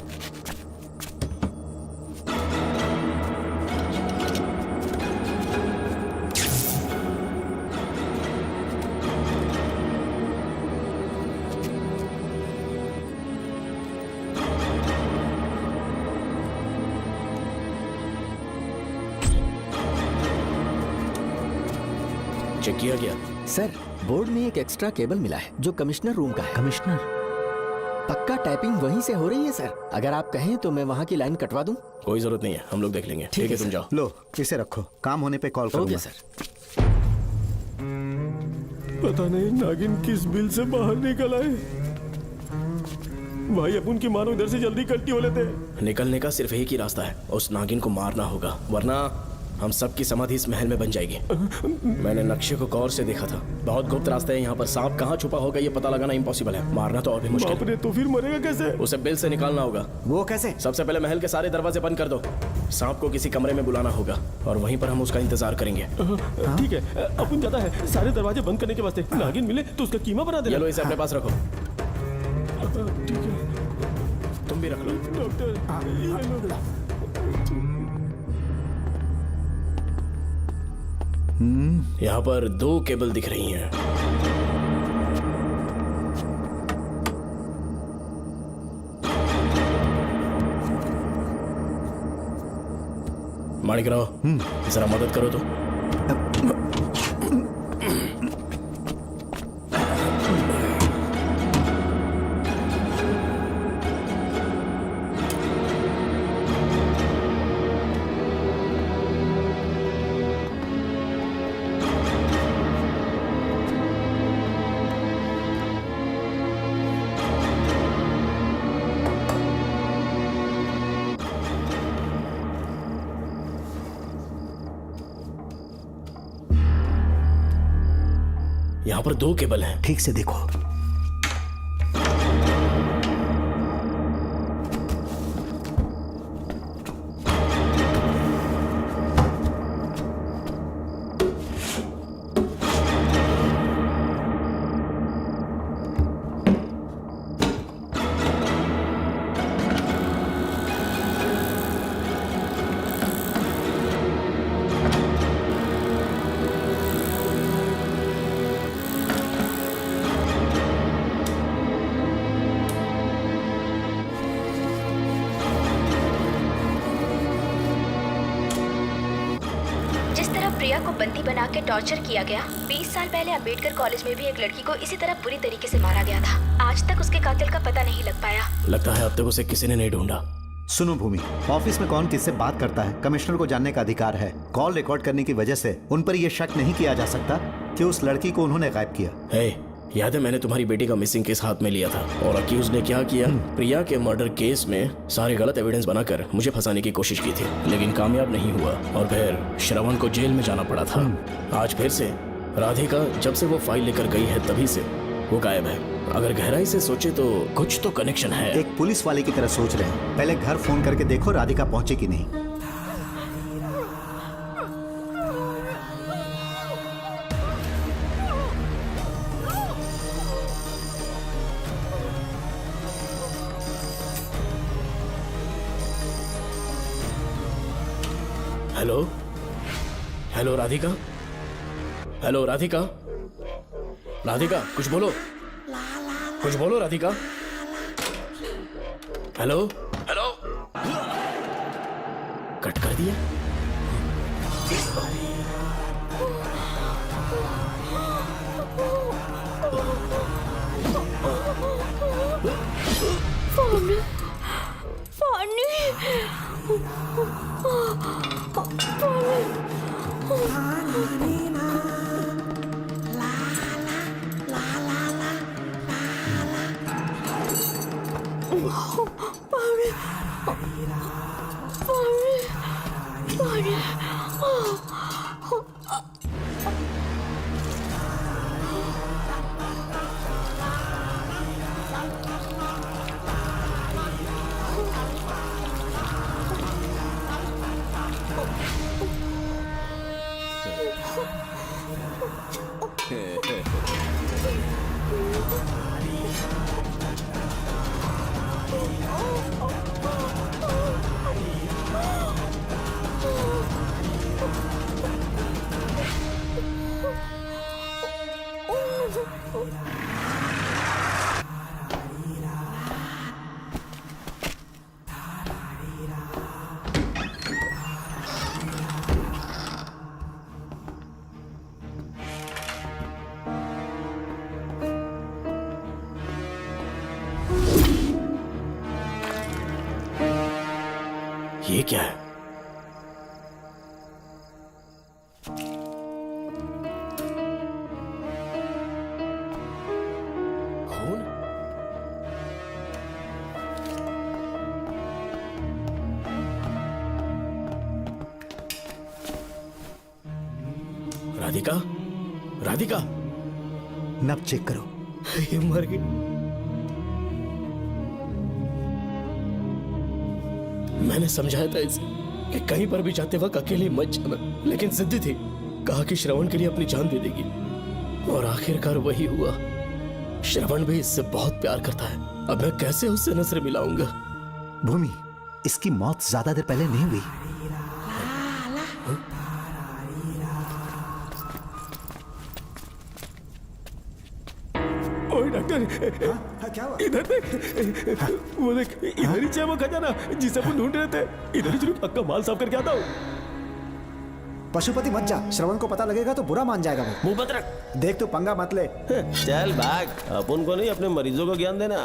चेक किया गया? सर, बोर्ड में एक एक्स्ट्रा केबल मिला है जो कमिश्नर रूम का है। कमिश्नर? पक्का टाइपिंग वहीं से हो रही है सर। अगर आप कहें तो मैं वहाँ की लाइन कटवा दूं? कोई जरूरत नहीं है, हम लोग देख लेंगे। ठीक है, तुम जाओ। लो, इसे रखो, काम होने पे कॉल करूंगा। Okay sir. पता नहीं नागिन किस बिल से बाहर निकल आए। भाई अपन की मानो इधर से जल्दी कट्टी हो लेते। निकलने का सिर्फ एक ही रास्ता है, उस नागिन को मारना होगा, वरना हम सबकी समाधि इस महल में बन जाएगी। मैंने नक्शे को गौर से देखा था, बहुत गुप्त रास्ता है यहाँ पर। सांप कहाँ छुपा होगा ये पता लगाना इम्पॉसिबल है, मारना तो और भी मुश्किल। बाप रे, तो फिर मरेगा कैसे? उसे बिल से निकालना होगा। वो कैसे? सबसे पहले महल के सारे दरवाजे बंद कर दो। सांप को किसी कमरे में बुलाना होगा और वहीं पर हम उसका इंतजार करेंगे। ठीक है, अपन ज्यादा है, सारे दरवाजे बंद करने के वास्ते नागिन मिले तो उसका कीमा बना देना। ये लो, इसे अपने पास रखो। ठीक है, तुम भी रख लो। डॉक्टर। यहाँ पर 2 केबल दिख रही हैं। माणिकराव, जरा मदद करो तो। यहाँ पर 2 केबल हैं। ठीक से देखो। प्रिया को बंदी बना के टॉर्चर किया गया। 20 साल पहले अंबेडकर कॉलेज में भी एक लड़की को इसी तरह बुरी तरीके से मारा गया था। आज तक उसके कातिल का पता नहीं लग पाया। लगता है अब तक उसे किसी ने नहीं ढूंढा। सुनो भूमि, ऑफिस में कौन किससे बात करता है कमिश्नर को जानने का अधिकार है। कॉल रिकॉर्ड करने की वजह से उन पर यह शक नहीं किया जा सकता कि उस लड़की को उन्होंने गायब किया। याद है मैंने तुम्हारी बेटी का मिसिंग केस हाथ में लिया था और अक्यूज ने क्या किया, प्रिया के मर्डर केस में सारे गलत एविडेंस बनाकर मुझे फंसाने की कोशिश की थी, लेकिन कामयाब नहीं हुआ और फिर श्रवण को जेल में जाना पड़ा था। आज फिर से राधिका जब से वो फाइल लेकर गई है तभी से वो गायब है। अगर गहराई से सोचे तो कुछ तो कनेक्शन है। एक पुलिस वाले की तरह सोच रहे हैं। पहले घर फोन करके देखो राधिका पहुंचे कि नहीं। Hello hello Radhika, hello Radhika, Radhika कुछ बोलो, कुछ बोलो राधिका। हेलो हेलो, कट कर दिया। पानी पानी ये क्या है? खून? राधिका, राधिका, नब चेक करो। ये मर गई। मैंने समझाया था इसे कि कहीं पर भी जाते वक्त अकेले मत जाना, लेकिन जिद्दी थी। कहा कि श्रवण के लिए अपनी जान दे देगी, और आखिरकार वही हुआ। श्रवण भी इससे बहुत प्यार करता है। अब मैं कैसे उससे नजर मिलाऊंगा? भूमि, इसकी मौत ज्यादा देर पहले नहीं हुई। ओए डॉक्टर, क्या हुआ? इधर देख, वो देख, इधर ही है वो खजाना जिसे अपन ढूंढ रहे थे। इधर ही चलो, पक्का माल साफ करके आता हूँ। पशुपति मत जा, श्रवण को पता लगेगा तो बुरा मान जाएगा वो। मुंह बंद रख। देख तू पंगा मत ले। चल भाग, अपन को नहीं अपने मरीजों को ज्ञान देना।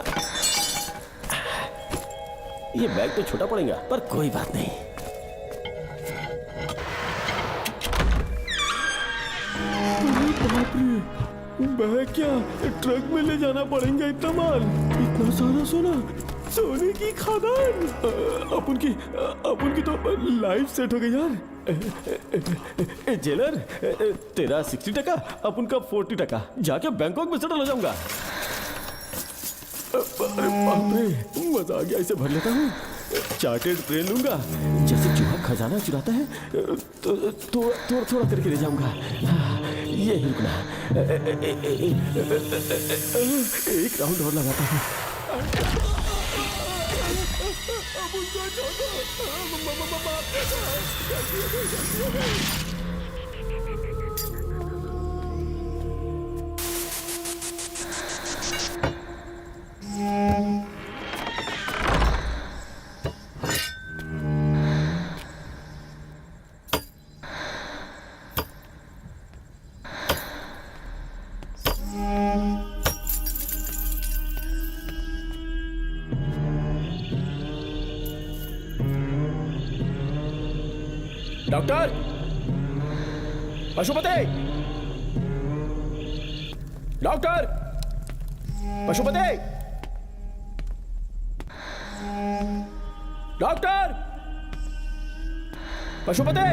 ये बैग तो छोटा पड़ेगा, पर कोई बात नहीं। बैग क्या ट्रक में ले जाना पड़ेगा? इतना माल, इतना सारा सोना, सोने की खदान। अपन की तो लाइफ सेट हो गई यार। जेलर, तेरा 60%, अपन का 40%। जाके बैंकॉक में सेटल हो जाऊंगा। अरे बाप रे, मजा आ गया। इसे भर लेता हूँ, चार्टेड ट्रेन लूंगा। जैसे चूहा खजाना चुराता है तो थोड़ा थोड़ा करके ले जाऊंगा। ये ही रुकना। एक राउंड और लगाता हूँ। Doctor, Pashupati, doctor, Pashupati, doctor, Pashupati.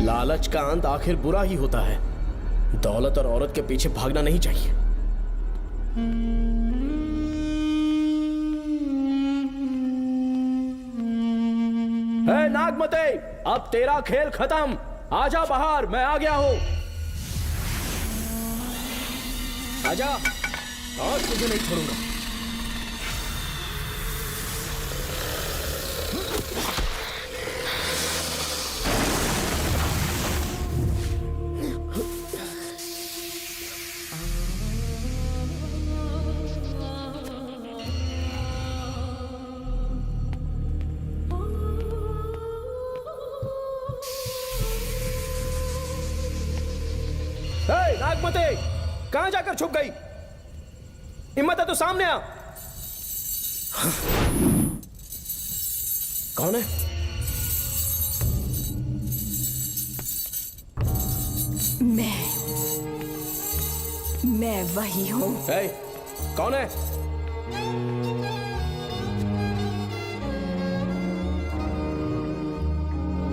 लालच का अंत आखिर बुरा ही होता है। दौलत और औरत के पीछे भागना नहीं चाहिए। हे नागमते, अब तेरा खेल खत्म। आजा बाहर, मैं आ गया हूं। आजा, आज तुझे नहीं छोड़ूंगा। नागमते, कहां जाकर छुप गई? हिम्मत है तो सामने आ। कौन है? मैं वही हूँ। कौन है?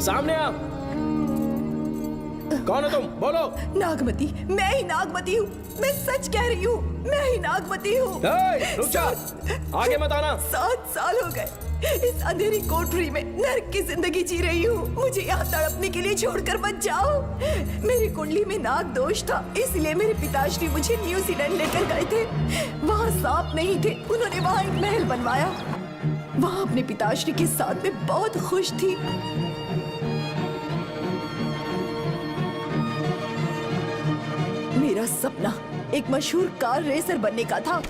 सामने आ। कौन है तुम? बोलो। नागमती, मैं ही नागमती हूँ। मैं सच कह रही हूँ, मैं ही नागमती हूँ। रुक जा, आगे मत आना। 7 साल हो गए इस अंधेरी कोठरी में नर्क की जिंदगी जी रही हूँ। मुझे यहाँ तड़पने के लिए छोड़कर मत जाओ। मेरी कुंडली में नाग दोष था, इसलिए मेरे पिताश्री मुझे न्यूजीलैंड लेकर गए थे। वहाँ सांप नहीं थे, उन्होंने वहाँ एक महल बनवाया। वहाँ अपने पिताश्री के साथ में बहुत खुश थी। मेरा सपना एक मशहूर कार रेसर बनने का था।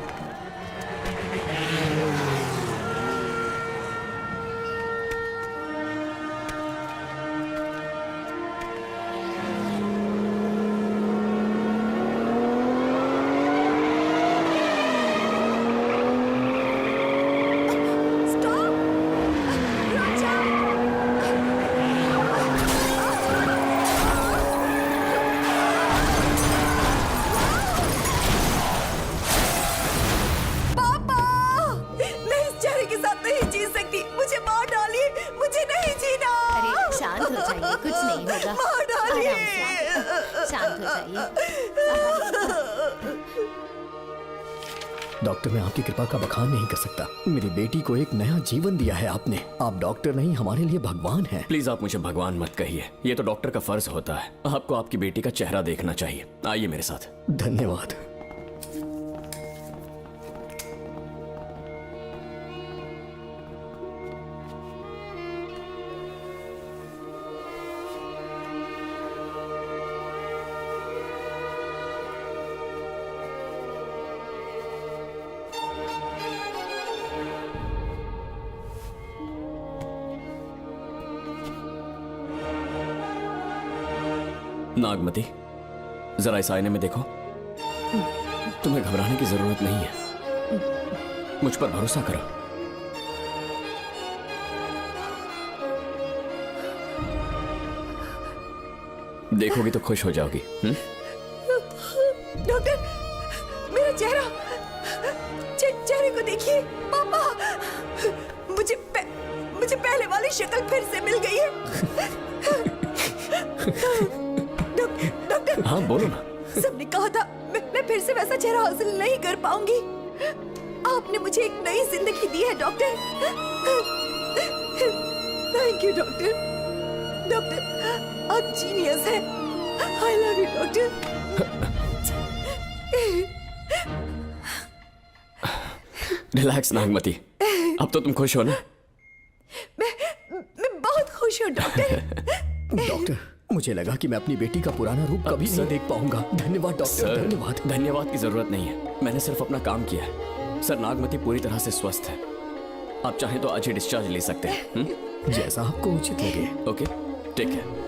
डॉक्टर, मैं आपकी कृपा का बखान नहीं कर सकता। मेरी बेटी को एक नया जीवन दिया है आपने। आप डॉक्टर नहीं, हमारे लिए भगवान हैं। प्लीज आप मुझे भगवान मत कहिए, ये तो डॉक्टर का फर्ज होता है। आपको आपकी बेटी का चेहरा देखना चाहिए। आइए मेरे साथ। धन्यवाद। नागमती, जरा इस आईने में देखो। तुम्हें घबराने की जरूरत नहीं है, मुझ पर भरोसा करो। देखोगी तो खुश हो जाओगी। डॉक्टर, मेरा चेहरा, चेहरे को देखिए। पापा, मुझे पहले वाली शक्ल फिर से मिल गई है। डॉक्टर, हाँ बोलो ना। सबने कहा था मैं फिर से वैसा चेहरा हासिल नहीं कर पाऊंगी। आपने मुझे एक नई जिंदगी दी है doctor. Thank you doctor. Doctor, आप जीनियस हैं। I love you doctor. Relax Nagmati, अब तो तुम खुश हो ना? मैं बहुत खुश हूँ डॉक्टर। डॉक्टर, मुझे लगा कि मैं अपनी बेटी का पुराना रूप कभी नहीं देख पाऊंगा। धन्यवाद डॉक्टर, धन्यवाद। धन्यवाद की जरूरत नहीं है, मैंने सिर्फ अपना काम किया है। सर, नागमती पूरी तरह से स्वस्थ है। आप चाहें तो आज ही डिस्चार्ज ले सकते हैं। जैसा आपको उचित लगे। Okay, take care.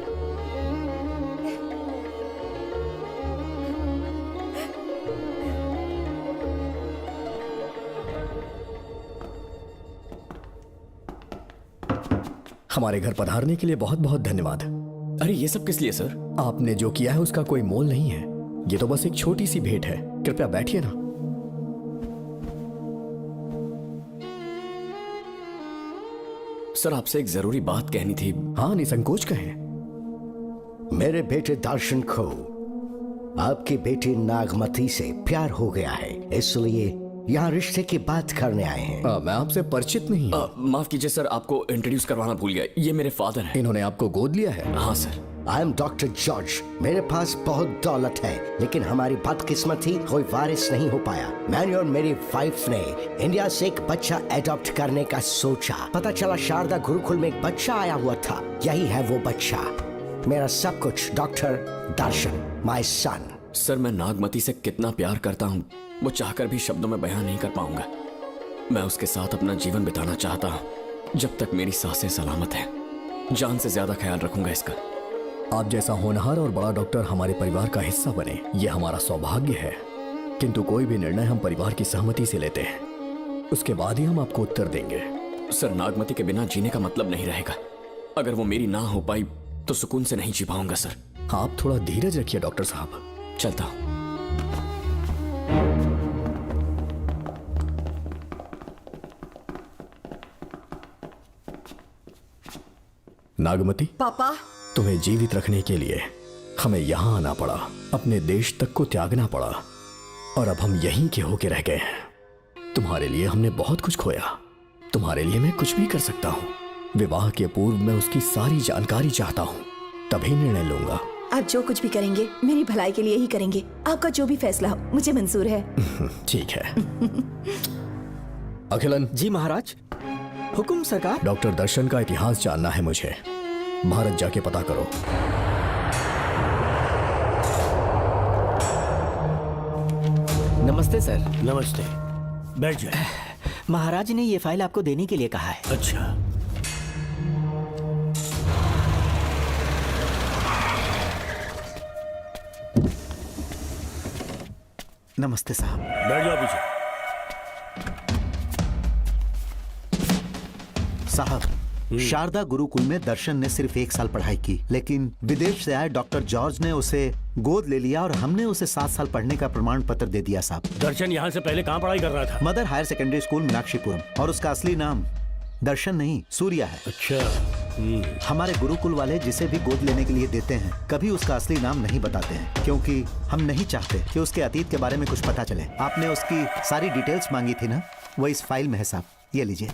हमारे घर पधारने के लिए बहुत बहुत धन्यवाद। अरे ये सब किस लिए सर? आपने जो किया है उसका कोई मोल नहीं है। ये तो बस एक छोटी सी भेंट है। कृपया बैठिए ना। सर, आपसे एक जरूरी बात कहनी थी। हाँ, निसंकोच कहें। मेरे बेटे दर्शन को आपकी बेटी नागमती से प्यार हो गया है, इसलिए यहाँ रिश्ते की बात करने आए हैं। मैं आपसे परिचित नहीं हूँ। माफ कीजिए सर, आपको इंट्रोड्यूस करवाना भूल गया। ये मेरे फादर हैं। इन्होंने आपको गोद लिया है? हाँ sir. I am doctor George. मेरे पास बहुत दौलत है, लेकिन हमारी बदकिस्मती कोई वारिस नहीं हो पाया। मैंने और मेरी वाइफ ने इंडिया से एक बच्चा एडॉप्ट करने का सोचा। पता चला शारदा गुरुकुल में एक बच्चा आया हुआ था। यही है वो बच्चा, मेरा सब कुछ। Doctor Darshan, my son. Sir, मैं नागमती से कितना प्यार करता हूँ वो चाहकर भी शब्दों में बयान नहीं कर पाऊंगा। मैं उसके साथ अपना जीवन बिताना चाहता हूँ जब तक मेरी सांसें सलामत हैं। जान से ज्यादा ख्याल रखूंगा इसका। आप जैसा होनहार और बड़ा डॉक्टर हमारे परिवार का हिस्सा बने, ये हमारा सौभाग्य है। किंतु कोई भी निर्णय हम परिवार की सहमति से लेते हैं, उसके बाद ही हम आपको उत्तर देंगे। सर, नागमती के बिना जीने का मतलब नहीं रहेगा। अगर वो मेरी ना हो पाई तो सुकून से नहीं जी पाऊंगा सर। आप थोड़ा धीरज रखिए डॉक्टर साहब। चलता हूं। नागमती, पापा, तुम्हें जीवित रखने के लिए हमें यहाँ आना पड़ा, अपने देश तक को त्यागना पड़ा, और अब हम यहीं के होके रह गए हैं। तुम्हारे लिए हमने बहुत कुछ खोया, तुम्हारे लिए मैं कुछ भी कर सकता हूँ। विवाह के पूर्व मैं उसकी सारी जानकारी चाहता हूँ, तभी निर्णय लूंगा। आप जो कुछ भी करेंगे मेरी भलाई के लिए ही करेंगे। आपका जो भी फैसला हो मुझे मंजूर है। ठीक है। अखिलन। जी महाराज। हुकुम सरकार। डॉक्टर दर्शन का इतिहास जानना है मुझे। भारत जाके पता करो। नमस्ते सर। नमस्ते, बैठ जाए। महाराज ने ये फाइल आपको देने के लिए कहा है। अच्छा, नमस्ते साहब। बैठ जाओ पीछे। साहब, शारदा गुरुकुल में दर्शन ने सिर्फ 1 साल पढ़ाई की, लेकिन विदेश से आए डॉक्टर जॉर्ज ने उसे गोद ले लिया और हमने उसे 7 साल पढ़ने का प्रमाण पत्र दे दिया साहब। दर्शन यहाँ से पहले कहाँ पढ़ाई कर रहा था? Mother higher secondary school Meenakshipuram, और उसका असली नाम दर्शन नहीं सूर्या है। अच्छा। हमारे गुरुकुल वाले जिसे भी गोद लेने के लिए देते हैं कभी उसका असली नाम नहीं बताते हैं, क्योंकि हम नहीं चाहते कि उसके अतीत के बारे में कुछ पता चले। आपने उसकी सारी डिटेल्स मांगी थी ना, वो इस फाइल में है साहब, ये लीजिए।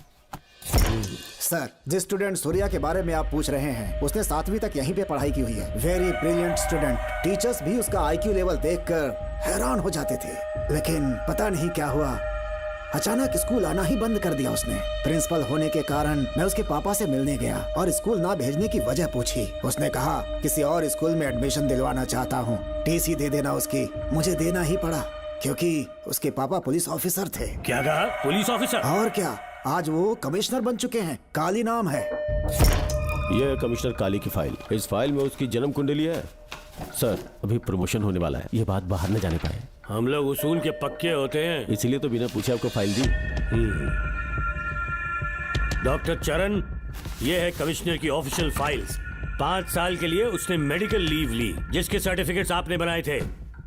सर, जिस स्टूडेंट सूर्या के बारे में आप पूछ रहे हैं उसने 7वीं तक यहीं पे पढ़ाई की हुई है। Very brilliant student. टीचर्स भी उसका IQ लेवल देखकर हैरान हो जाते थे, लेकिन पता नहीं क्या हुआ, अचानक स्कूल आना ही बंद कर दिया उसने। प्रिंसिपल होने के कारण मैं उसके पापा से मिलने गया और स्कूल ना भेजने की वजह पूछी। उसने कहा किसी और स्कूल में एडमिशन दिलवाना चाहता हूँ, TC दे देना उसकी। मुझे देना ही पड़ा क्योंकि उसके पापा पुलिस ऑफिसर थे। क्या कहा? Police officer? और क्या, आज वो कमिश्नर बन चुके हैं। काली नाम है। यह है कमिश्नर काली की फाइल। इस फाइल में उसकी जन्म कुंडली है। सर, अभी प्रमोशन होने वाला है, ये बात बाहर न जाने पाए। हम लोग उसूल के पक्के होते हैं, इसीलिए तो बिना पूछे आपको फाइल दी। डॉक्टर चरण, ये है कमिश्नर की ऑफिशियल फाइल्स। 5 साल के लिए उसने मेडिकल लीव ली, जिसके सर्टिफिकेट्स आपने बनाए थे।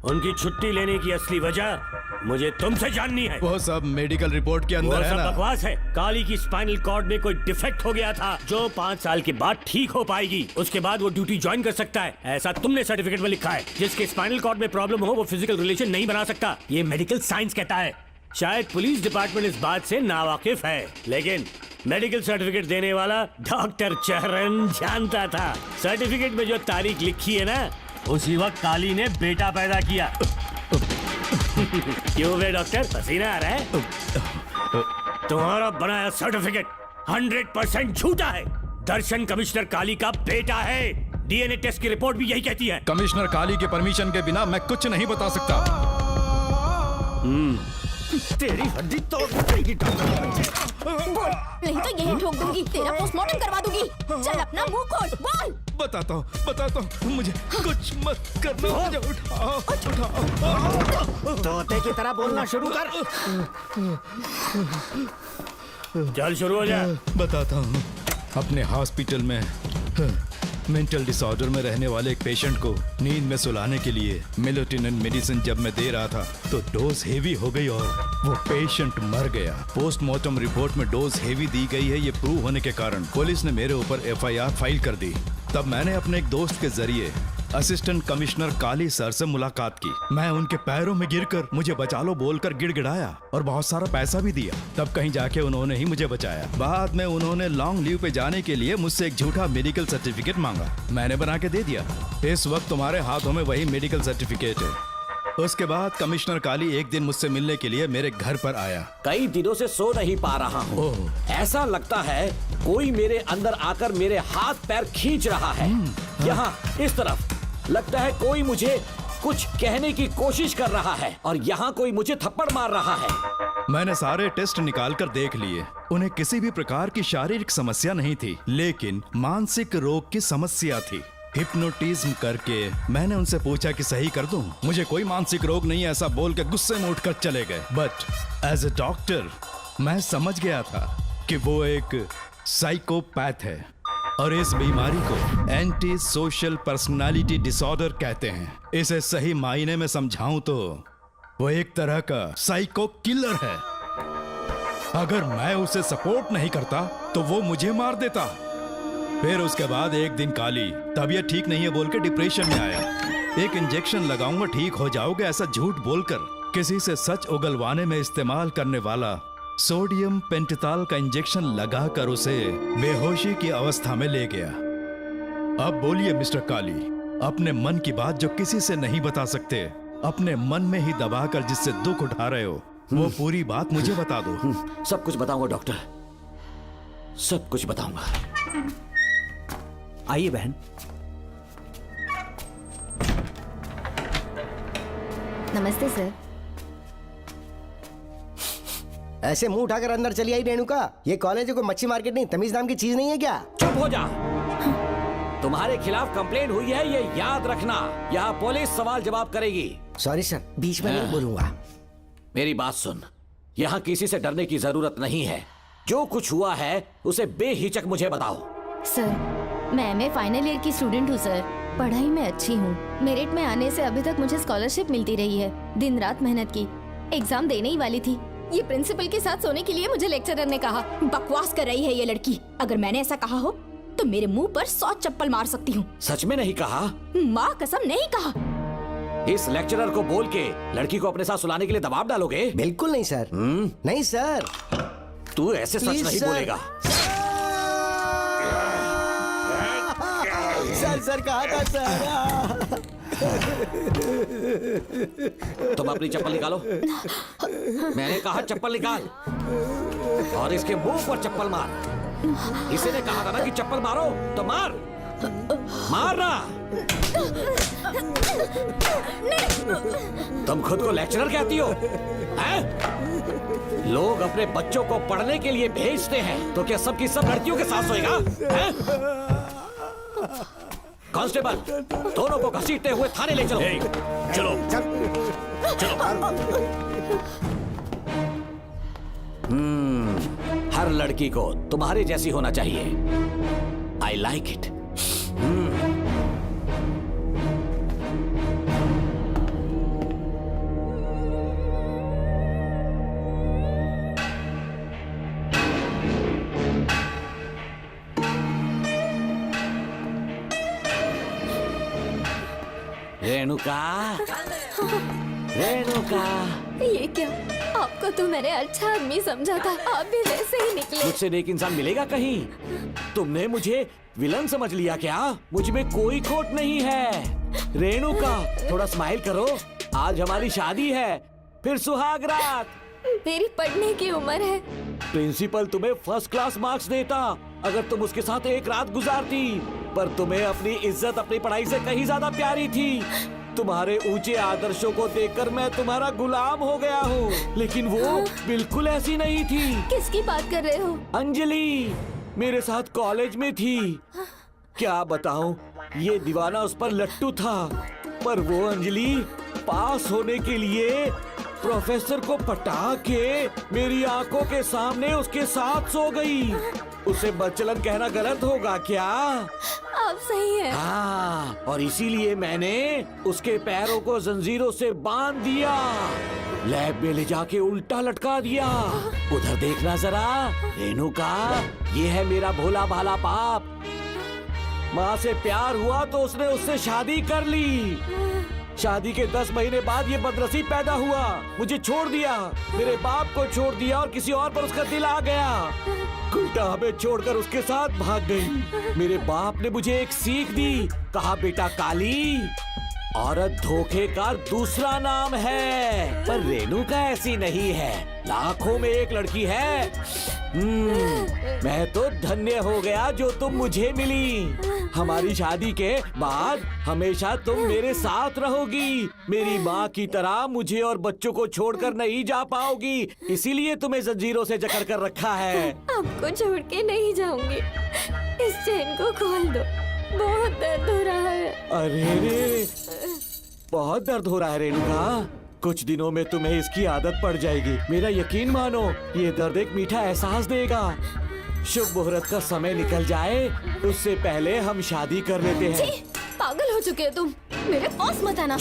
उनकी छुट्टी लेने की असली वजह मुझे तुमसे जाननी है। वो सब मेडिकल रिपोर्ट के अंदर है ना? बकवास है। काली की स्पाइनल कॉर्ड में कोई डिफेक्ट हो गया था जो 5 साल के बाद ठीक हो पाएगी। उसके बाद वो ड्यूटी ज्वाइन कर सकता है, ऐसा तुमने सर्टिफिकेट में लिखा है। जिसके स्पाइनल कॉर्ड में प्रॉब्लम हो वो फिजिकल रिलेशन नहीं बना सकता, ये मेडिकल साइंस कहता है। शायद पुलिस डिपार्टमेंट इस बात से नावाकिफ है, लेकिन मेडिकल सर्टिफिकेट देने वाला डॉक्टर चरण जानता था। सर्टिफिकेट में जो तारीख लिखी है ना, उसी वक्त काली ने बेटा पैदा किया। क्यों बे डॉक्टर, पसीना आ रहा है? तुम्हारा बनाया सर्टिफिकेट 100% झूठा है। दर्शन कमिश्नर काली का बेटा है। DNA टेस्ट की रिपोर्ट भी यही कहती है। कमिश्नर काली के परमिशन के बिना मैं कुछ नहीं बता सकता। तेरी हड्डी तोड़ देगी नहीं तो यही ठोक दूंगी, तेरा पोस्टमार्टम करवा दूंगी। चल अपना मुंह खोल, बोल। बताता हूँ, मुझे कुछ मत करना, मुझे उठाओ। तोते की तरह बोलना शुरू कर। चल शुरू हो जा। बताता हूँ, अपने हॉस्पिटल में मेंटल डिसऑर्डर में रहने वाले एक पेशेंट को नींद में सुलाने के लिए मेलेटोनिन मेडिसिन जब मैं दे रहा था तो डोज हेवी हो गई और वो पेशेंट मर गया। पोस्टमार्टम रिपोर्ट में डोज हेवी दी गई है, ये प्रूव होने के कारण पुलिस ने मेरे ऊपर FIR फाइल कर दी। तब मैंने अपने एक दोस्त के जरिए असिस्टेंट कमिश्नर काली सर से मुलाकात की। मैं उनके पैरों में गिरकर मुझे बचा लो बोलकर गिड़गिड़ाया और बहुत सारा पैसा भी दिया। तब कहीं जाके उन्होंने ही मुझे बचाया। बाद में उन्होंने लॉन्ग लीव पे जाने के लिए मुझसे एक झूठा मेडिकल सर्टिफिकेट मांगा, मैंने बना के दे दिया। इस वक्त तुम्हारे हाथों में वही मेडिकल सर्टिफिकेट है। उसके बाद कमिश्नर काली एक दिन मुझसे मिलने के लिए मेरे घर पर आया। कई दिनों से सो नहीं पा रहा हूँ। ऐसा लगता है कोई मेरे अंदर आकर मेरे हाथ पैर खींच रहा है। यहाँ इस तरफ लगता है कोई मुझे कुछ कहने की कोशिश कर रहा है और यहाँ कोई मुझे थप्पड़ मार रहा है। मैंने सारे टेस्ट निकाल कर देख लिए, उन्हें किसी भी प्रकार की शारीरिक समस्या नहीं थी, लेकिन मानसिक रोग की समस्या थी। हिप्नोटिज्म करके मैंने उनसे पूछा कि सही कर दूं। मुझे कोई मानसिक रोग नहीं है ऐसा बोल के गुस्से में उठकर चले गए। बट एज ए डॉक्टर मैं समझ गया था कि वो एक साइकोपैथ है और इस बीमारी को एंटी सोशल पर्सनालिटी डिसऑर्डर कहते हैं। इसे सही मायने में समझाऊं तो वो एक तरह का साइको किलर है। अगर मैं उसे सपोर्ट नहीं करता तो वो मुझे मार देता। फिर उसके बाद एक दिन काली तबीयत ठीक नहीं है बोल के डिप्रेशन में आया। एक इंजेक्शन लगाऊंगा ठीक हो जाओगे ऐसा झूठ बोलकर किसी से सच उगलवाने में इस्तेमाल करने वाला सोडियम पेंटोथॉल का इंजेक्शन लगाकर उसे बेहोशी की अवस्था में ले गया। अब बोलिए मिस्टर काली, अपने मन की बात जो किसी से नहीं बता सकते, अपने मन में ही दबाकर जिससे दुख उठा रहे हो, वो पूरी बात मुझे बता दो। सब कुछ बताऊंगा डॉक्टर, सब कुछ बताऊंगा। आइए बहन। नमस्ते सर। ऐसे मुंह उठाकर अंदर चली आई रेणुका। ये कॉलेज है कोई मच्छी मार्केट नहीं, तमीज नाम की चीज नहीं है क्या? चुप हो जा। तुम्हारे खिलाफ कंप्लेंट हुई है ये याद रखना। यहाँ पुलिस सवाल जवाब करेगी। सॉरी सर, बीच में नहीं बोलूंगा। मेरी बात सुन, यहाँ किसी से डरने की जरूरत नहीं है। जो कुछ हुआ है उसे बेहिचक मुझे बताओ। सर मैं एमए फाइनल ईयर की स्टूडेंट हूँ सर। पढ़ाई में अच्छी हूँ। मेरिट में आने से अभी तक मुझे स्कॉलरशिप मिलती रही है। दिन रात मेहनत की, एग्जाम देने ही वाली थी। ये प्रिंसिपल के साथ सोने के लिए मुझे लेक्चरर ने कहा। बकवास कर रही है ये लड़की। अगर मैंने ऐसा कहा हो तो मेरे मुंह पर 100 चप्पल मार सकती हूँ। सच में नहीं कहा? माँ कसम नहीं कहा। इस लेक्चरर को बोल के लड़की को अपने साथ सुलाने के लिए दबाव डालोगे? बिल्कुल नहीं सर। नहीं सर। तू ऐसे सच नहीं बोलेगा। सर कहा था सर। तुम अपनी चप्पल निकालो। मैंने कहा चप्पल निकाल और इसके मुंह पर चप्पल मार। इसी ने कहा था ना कि चप्पल मारो तो मार। मारना। तुम खुद को लेक्चरर कहती हो हैं? लोग अपने बच्चों को पढ़ने के लिए भेजते हैं तो क्या सबकी सब लड़कियों के साथ सोएगा? कांस्टेबल, दोनों को घसीटते हुए थाने ले चलो। चलो चलो। हर लड़की को तुम्हारे जैसी होना चाहिए। I like it. Renuka, Renuka. ये क्या? आपको तो मैंने अच्छा आदमी समझा था, आप भी वैसे ही निकले। मुझसे नेक इंसान मिलेगा कहीं? तुमने मुझे विलन समझ लिया क्या? मुझ में कोई खोट नहीं है। रेणुका, थोड़ा स्माइल करो। आज हमारी शादी है, फिर सुहाग रात। मेरी पढ़ने की उम्र है। प्रिंसिपल तुम्हें फर्स्ट क्लास मार्क्स देता अगर तुम उसके साथ एक रात गुजारती, पर तुम्हें अपनी इज्जत अपनी पढ़ाई से कहीं ज्यादा प्यारी थी। तुम्हारे ऊंचे आदर्शों को देखकर मैं तुम्हारा गुलाम हो गया हूँ, लेकिन वो बिल्कुल ऐसी नहीं थी। किसकी बात कर रहे हो? अंजलि मेरे साथ कॉलेज में थी। क्या बताऊं, ये दीवाना उस पर लट्टू था, पर वो अंजलि पास होने के लिए प्रोफेसर को पटा के मेरी आंखों के सामने उसके साथ सो गई। उसे बदचलन कहना गलत होगा क्या? आप सही हैं। हाँ, और इसीलिए मैंने उसके पैरों को जंजीरों से बांध दिया, लैब में ले जाके उल्टा लटका दिया। उधर देखना जरा रेणुका, ये है मेरा भोला भाला बाप। माँ से प्यार हुआ तो उसने उससे शादी कर ली। शादी के 10 महीने बाद ये बदनसीब पैदा हुआ, मुझे छोड़ दिया, मेरे बाप को छोड़ दिया और किसी और पर उसका दिल आ गया। उल्टा हमें छोड़कर उसके साथ भाग गई। मेरे बाप ने मुझे एक सीख दी, कहा बेटा काली, औरत धोखे का दूसरा नाम है। पर रेणुका ऐसी नहीं है, लाखों में एक लड़की है। मैं तो धन्य हो गया जो तुम मुझे मिली। हमारी शादी के बाद हमेशा तुम मेरे साथ रहोगी। मेरी माँ की तरह मुझे और बच्चों को छोड़कर नहीं जा पाओगी, इसीलिए तुम्हें जंजीरों से जकड़ कर रखा है। आपको छोड़ के नहीं जाऊंगी। इस चेन को खोल दो। बहुत दर्द हो रहा है। अरे रे, बहुत दर्द हो रहा है रेणुका। कुछ दिनों में तुम्हें इसकी आदत पड़ जाएगी। मेरा यकीन मानो, ये दर्द एक मीठा एहसास देगा। शुभ मुहूर्त का समय निकल जाए उससे पहले हम शादी कर लेते हैं। पागल हो चुके हो तुम, मेरे पास मत आना।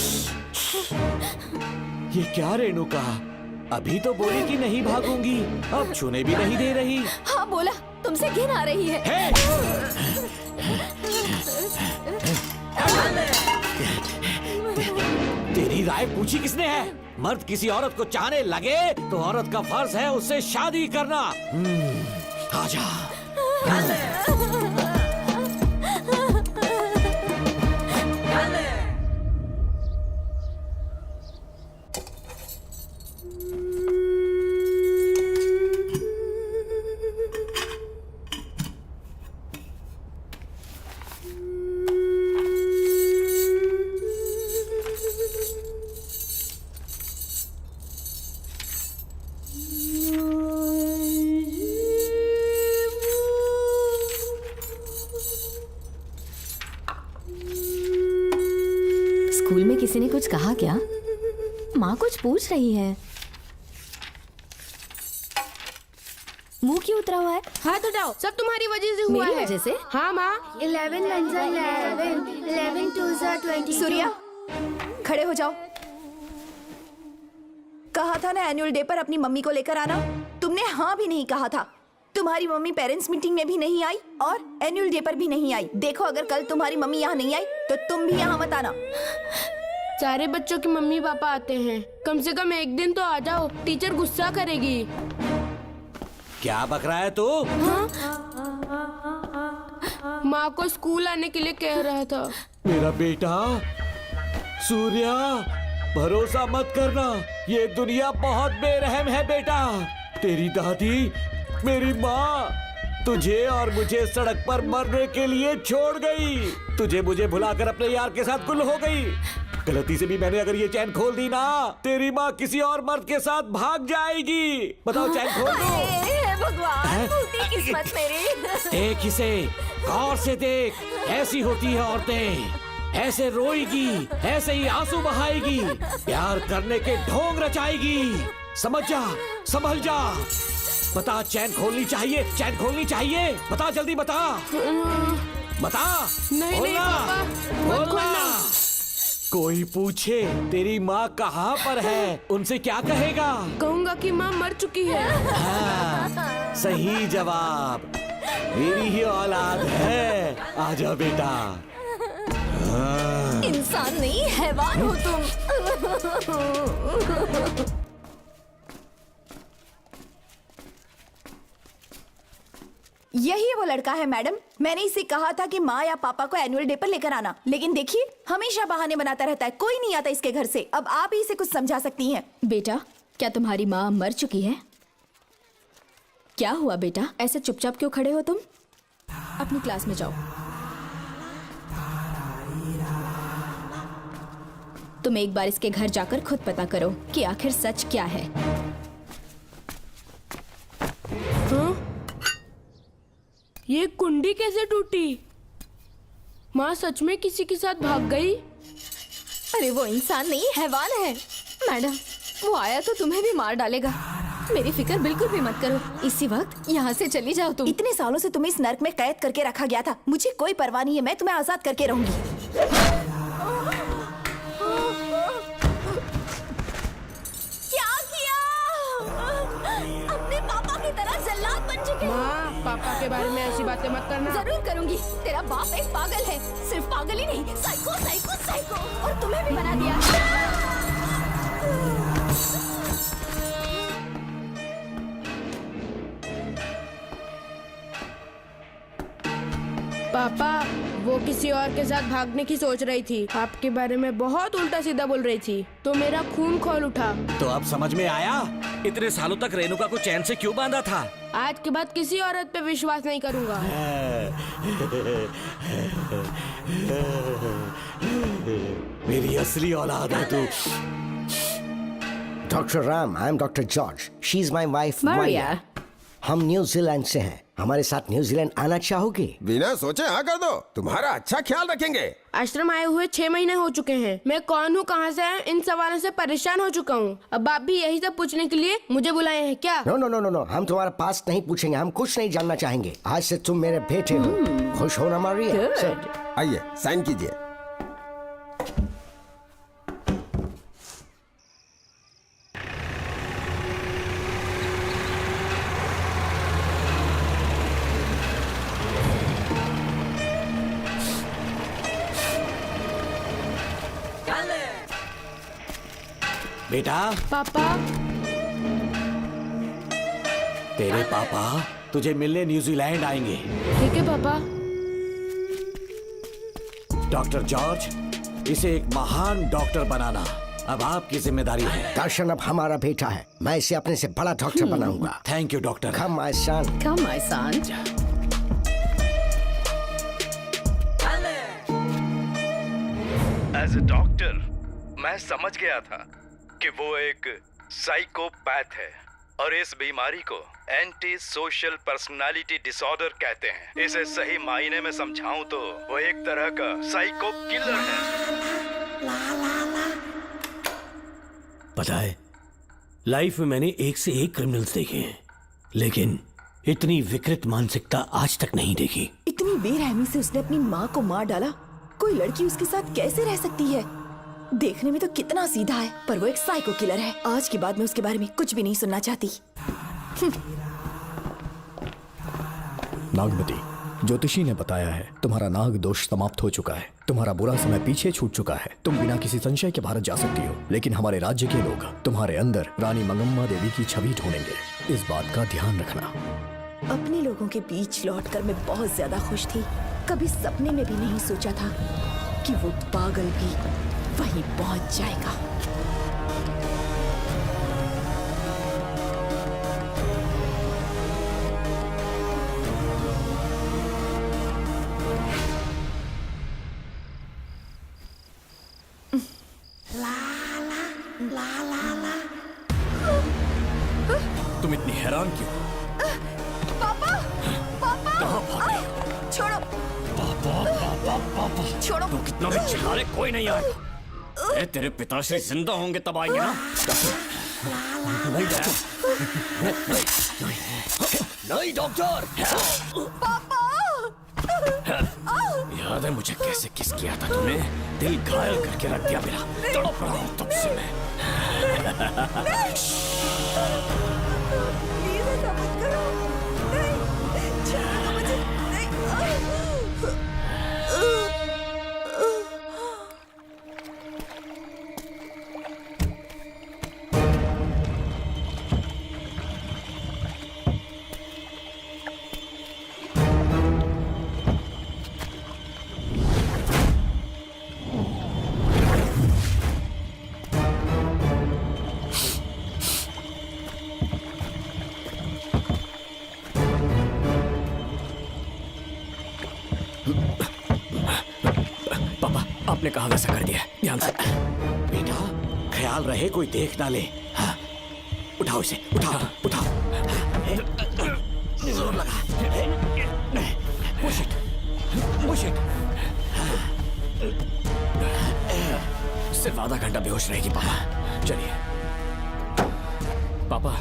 ये क्या रेणुका, अभी तो बोली कि नहीं भागूंगी, अब छूने भी नहीं दे रही। हाँ बोला, तुमसे घिन आ रही है। तेरी राय पूछी किसने है? मर्द किसी औरत को चाहने लगे तो औरत का फर्ज है उससे शादी करना। आजा। स्कूल में किसी ने कुछ कहा क्या? माँ कुछ पूछ रही है। मुंह क्यों उतरा हुआ है? हाथ उठाओ, सब तुम्हारी वजह से हुआ है। मेरी वजह से? हाँ माँ। 11 1 11 11 2 22। सूर्या, खड़े हो जाओ। कहा था ना एनुअल डे पर अपनी मम्मी को लेकर आना, तुमने हाँ भी नहीं कहा था। तुम्हारी मम्मी पेरेंट्स मीटिंग में भी नहीं आई और एनुअल डे पर भी नहीं आई। देखो, अगर कल तुम्हारी मम्मी यहाँ नहीं आई तो तुम भी यहाँ मत आना। सारे बच्चों की मम्मी पापा आते हैं, कम से कम एक दिन तो आ जाओ, टीचर गुस्सा करेगी। क्या बक रहा है तू? माँ को स्कूल आने के लिए कह रहा था। मेरा बेटा सूर्या, भरोसा मत करना, ये दुनिया बहुत बेरहम है बेटा। तेरी दादी, मेरी माँ तुझे और मुझे सड़क पर मरने के लिए छोड़ गई। तुझे मुझे भुलाकर अपने यार के साथ गुल हो गई। गलती से भी मैंने अगर ये चैन खोल दी ना, तेरी माँ किसी और मर्द के साथ भाग जाएगी। बताओ, चैन खोल दो। भगवान, फूटी किस्मत मेरी। देख इसे, गौर से देख, ऐसी होती है औरतें। ऐसे रोएगी, ऐसे ही आंसू बहाएगी, प्यार करने के ढोंग रचाएगी। समझ जा, संभल जा। बता, चैन खोलनी चाहिए, चैन खोलनी चाहिए। बता, जल्दी बता, बता। नहीं नहीं पापा, मत खोलना। कोई पूछे तेरी माँ कहाँ पर है, उनसे क्या कहेगा? कहूँगा कि माँ मर चुकी है। हाँ, सही जवाब। मेरी ही औलाद है। आजा बेटा। हाँ। इंसान नहीं, हैवान हो तुम। यही वो लड़का है मैडम। मैंने इसे कहा था कि माँ या पापा को एनुअल डे पर लेकर आना, लेकिन देखिए हमेशा बहाने बनाता रहता है। कोई नहीं आता इसके घर से। अब आप ही इसे कुछ समझा सकती हैं। बेटा, क्या तुम्हारी माँ मर चुकी है? क्या हुआ बेटा, ऐसे चुपचाप क्यों खड़े हो तुम? अपनी क्लास में जाओ। तुम एक बार इसके घर जाकर खुद पता करो कि आखिर सच क्या है। ये कुंडी कैसे टूटी? माँ सच में किसी के साथ भाग गई? अरे वो इंसान नहीं, हैवान है। मैडम, वो आया तो तुम्हें भी मार डालेगा। मेरी फिक्र बिल्कुल भी मत करो। इसी वक्त यहाँ से चली जाओ तुम। इतने सालों से तुम्हें इस नर्क में कैद करके रखा गया था। मुझे कोई परवाह नहीं है, मैं तुम्हें आजाद करके रहूंगी। क्या किया? अपने पापा की तरह जल्लाद बन चुके हो। माँ, पापा के बारे में ऐसी बातें मत करना। जरूर करूंगी। तेरा बाप एक पागल है। सिर्फ पागल ही नहीं, साइको साइको साइको। और तुम्हें भी बना दिया। पापा, वो किसी और के साथ भागने की सोच रही थी। आपके बारे में बहुत उल्टा सीधा बोल रही थी, तो मेरा खून खौल उठा। तो अब समझ में आया इतने सालों तक रेणुका को चैन से क्यों बांधा था। आज के बाद किसी औरत पे विश्वास नहीं करूंगा। मेरी असली औलाद है तू। Dr. Ram, I am Dr. George. She's my wife, Maria. हम न्यूजीलैंड से हैं। हमारे साथ न्यूजीलैंड आना चाहोगे? बिना सोचे हाँ कर दो, तुम्हारा अच्छा ख्याल रखेंगे। आश्रम आए हुए 6 महीने हो चुके हैं। मैं कौन हूँ, कहाँ से है, इन सवालों से परेशान हो चुका हूँ। अब आप भी यही सब पूछने के लिए मुझे बुलाए हैं क्या? No no no no no, हम तुम्हारा पास नहीं पूछेंगे, हम कुछ नहीं जानना चाहेंगे। आज से तुम मेरे बेटे हो। खुश हो ना मारिया? आइए साइन कीजिए। बेटा। पापा। तेरे पापा तुझे मिलने न्यूजीलैंड आएंगे। ठीक है पापा। डॉक्टर जॉर्ज, इसे एक महान डॉक्टर बनाना अब आपकी जिम्मेदारी है। दर्शन अब हमारा बेटा है, मैं इसे अपने से बड़ा डॉक्टर बनाऊंगा। Thank you doctor. Come my son. Come my son. As a doctor मैं समझ गया था कि वो एक साइकोपैथ है और इस बीमारी को एंटी सोशल पर्सनालिटी डिसऑर्डर कहते हैं। इसे सही मायने में समझाऊं तो वो एक तरह का साइको किलर है। पता है, लाइफ में मैंने एक से एक क्रिमिनल्स देखे हैं, लेकिन इतनी विकृत मानसिकता आज तक नहीं देखी। इतनी बेरहमी से उसने अपनी माँ को मार डाला। कोई लड़की उसके साथ कैसे रह सकती है? देखने में तो कितना सीधा है, पर वो एक साइको किलर है। आज के बाद मैं उसके बारे में कुछ भी नहीं सुनना चाहती। नागमती, ज्योतिषी ने बताया है तुम्हारा नाग दोष समाप्त हो चुका है। तुम्हारा बुरा समय पीछे छूट चुका है। तुम बिना किसी संशय के भारत जा सकती हो, लेकिन हमारे राज्य के लोग तुम्हारे अंदर रानी मंगम्मा देवी की छवि ढूंढेंगे। इस बात का ध्यान रखना। अपने लोगों के बीच लौटकर मैं बहुत ज्यादा खुश थी। कभी सपने में भी नहीं सोचा था कि वो पागल भी वहीं पहुंच जाएगा। तुम इतनी हैरान क्यों? पापा, पापा, छोड़ो। पापा, छोड़ो। तू कितना भी चिल्ला ले, कोई नहीं आएगा। तेरे पिताश्री जिंदा होंगे तब आएंगे ना। नहीं डॉक्टर। पापा। याद है मुझे कैसे किस किया था तुमने? दिल घायल करके रख दिया मेरा। तड़प रहा हूँ तब से मैं। प्लीज ऐसा मत करो। नहीं, छोड़ो मुझे। आपने कहा वैसा कर दिया, ध्यान से। बेटा ख्याल रहे कोई देख ना ले। हाँ। उठाओ इसे, उठाओ उठाओ। जोर लगा। Push it, push it. सिर्फ आधा घंटा बेहोश रहेगी पापा। चलिए पापा,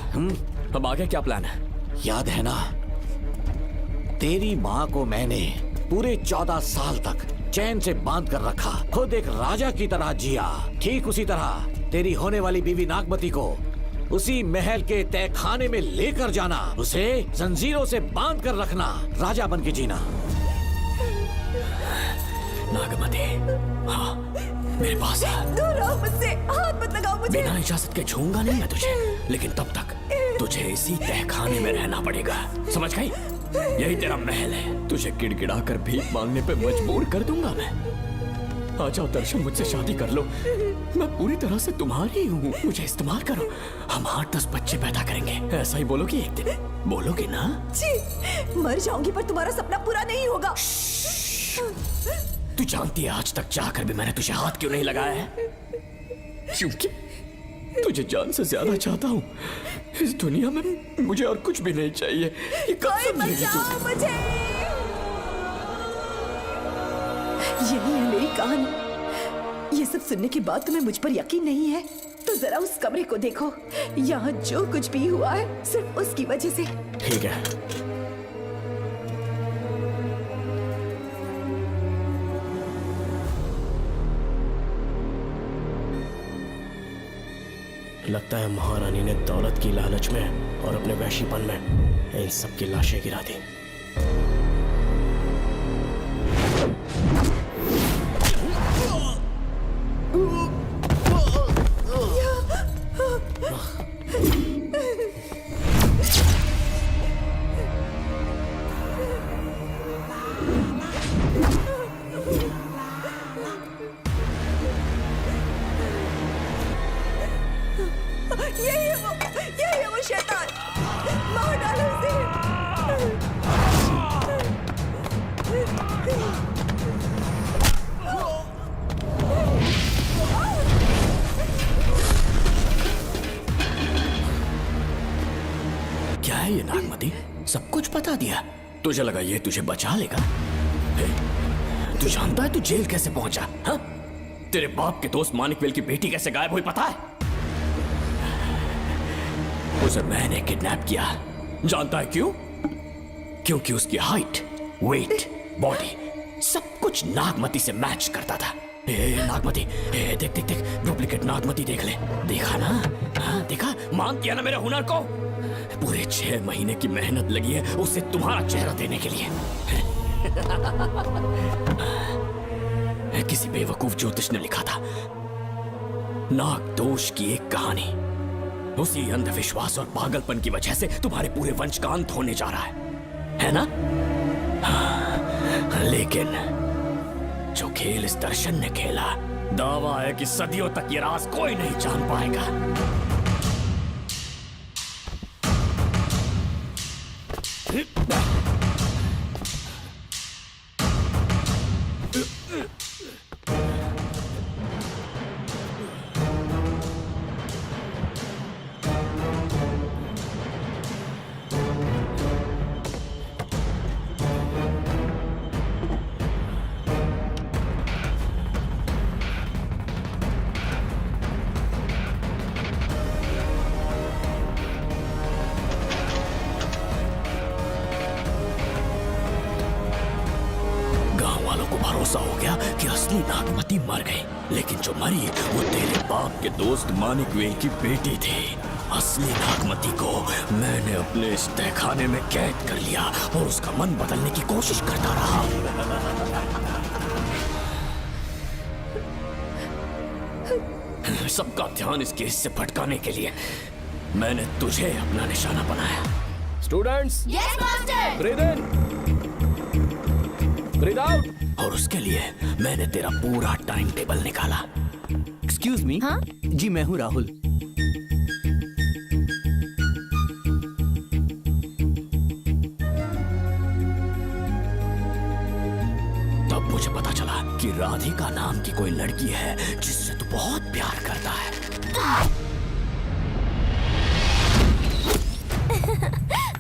अब आगे क्या प्लान है? याद है ना, तेरी माँ को मैंने पूरे 14 साल तक चैन से बांध कर रखा। खुद एक राजा की तरह जिया। ठीक उसी तरह तेरी होने वाली बीवी नागमती को उसी महल के तहखाने में लेकर जाना, उसे जंजीरों से बांध कर रखना, राजा बन के जीना। नागमती, हाँ मेरे पास आ। दूर रहो मुझसे, हाथ मत लगाओ मुझे। बिना इजाजत के छूऊंगा नहीं मैं तुझे, लेकिन तब तक तुझे इसी तहखाने में रहना पड़ेगा, समझ गई? यही तेरा महल है। तुझे गिड़गिड़ा कर भीख मांगने पे मजबूर कर दूंगा मैं। आ जाओ दर्शन, मुझसे शादी कर लो। मैं पूरी तरह से तुम्हारी हूँ, मुझे इस्तेमाल करो। हम 8-10 बच्चे पैदा करेंगे। ऐसा ही बोलोगी एक दिन? बोलोगे ना? जी, मर जाऊंगी पर तुम्हारा सपना पूरा नहीं होगा। तू जानती है आज तक चाहकर भी मैंने तुझे हाथ क्यों नहीं लगाया है? तुझे जान से ज्यादा चाहता हूँ। इस दुनिया में मुझे और कुछ भी नहीं चाहिए। ये कब समझेगी तू? मुझे यही है मेरी कहानी। ये सब सुनने के बाद तुम्हें मुझ पर यकीन नहीं है तो जरा उस कमरे को देखो। यहाँ जो कुछ भी हुआ है सिर्फ उसकी वजह से। ठीक है, लगता है महारानी ने दौलत की लालच में और अपने वैशीपन में इन सब की लाशें गिरा दी। यही है वो शैतान। मार डालो उसे। क्या है ये नागमती? सब कुछ बता दिया। तुझे लगा ये तुझे बचा लेगा? तू जानता है तू जेल कैसे पहुंचा? हाँ? तेरे बाप के दोस्त मानिकवेल की बेटी कैसे गायब हुई पता है? उसे मैंने किडनैप किया। जानता है क्यों? क्योंकि उसकी हाइट, वेट, बॉडी सब कुछ नागमती से मैच करता था। नागमती, देख देख देख, डुप्लीकेट नागमती देख ले। देखा ना? हाँ, देखा? मान किया ना मेरे हुनर को? पूरे 6 महीने की मेहनत लगी है उसे तुम्हारा चेहरा देने के लिए। किसी बेवकूफ ज्योतिष ने लिखा था नाग दोष की एक कहानी। उसी अंधविश्वास और पागलपन की वजह से तुम्हारे पूरे वंश का अंत होने जा रहा है ना? हाँ, लेकिन जो खेल इस दर्शन ने खेला, दावा है कि सदियों तक ये राज कोई नहीं जान पाएगा। भरोसा हो गया कि असली नागमती मर गई, लेकिन जो मरी वो तेरे बाप के दोस्त मानिकवेल की बेटी थी। असली नागमती को मैंने अपने इस तहखाने में कैद कर लिया और उसका मन बदलने की कोशिश करता रहा। सबका ध्यान इस केस से भटकाने के लिए मैंने तुझे अपना निशाना बनाया। Students, yes master. ब्रीथ इन, ब्रीथ आउट। और उसके लिए मैंने तेरा पूरा टाइम टेबल निकाला। Excuse me. हाँ? जी मैं हूँ राहुल। तब मुझे पता चला कि राधिका नाम की कोई लड़की है जिससे तू बहुत प्यार करता है।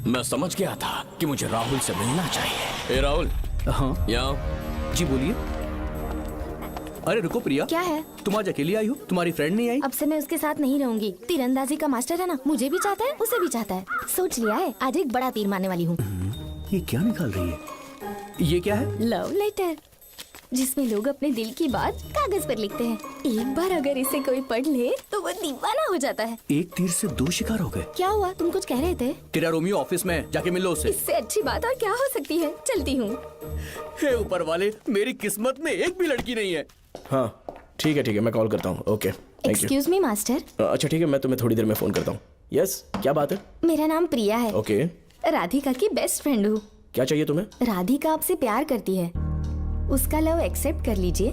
मैं समझ गया था कि मुझे राहुल से मिलना चाहिए। ए राहुल। हाँ यहाँ। जी बोलिए। अरे रुको प्रिया, क्या है? तुम आज अकेली आई हो, तुम्हारी फ्रेंड नहीं आई? अब से मैं उसके साथ नहीं रहूंगी। तीरंदाजी का मास्टर है ना, मुझे भी चाहता है उसे भी चाहता है। सोच लिया है, आज एक बड़ा तीर मारने वाली हूँ। ये क्या निकाल रही है? ये क्या है? लव लेटर, जिसमें लोग अपने दिल की बात कागज पर लिखते हैं। एक बार अगर इसे कोई पढ़ ले तो वो दीवाना हो जाता है। एक तीर से 2 शिकार हो गए। क्या हुआ? तुम कुछ कह रहे थे? तेरा रोमियो ऑफिस में, जाके मिलो उससे। इससे अच्छी बात और क्या हो सकती है। चलती हूँ। हे ऊपर वाले, मेरी किस्मत में एक भी लड़की नहीं है। हाँ ठीक है मैं कॉल करता हूँ। Okay thank you. Excuse me master. अच्छा ठीक है, मैं तुम्हें थोड़ी देर में फोन करता हूँ। यस, क्या बात है? मेरा नाम प्रिया है। ओके। राधिका की बेस्ट फ्रेंड हूँ। क्या चाहिए तुम्हें? राधिका आपसे प्यार करती है, उसका लव एक्सेप्ट कर लीजिए।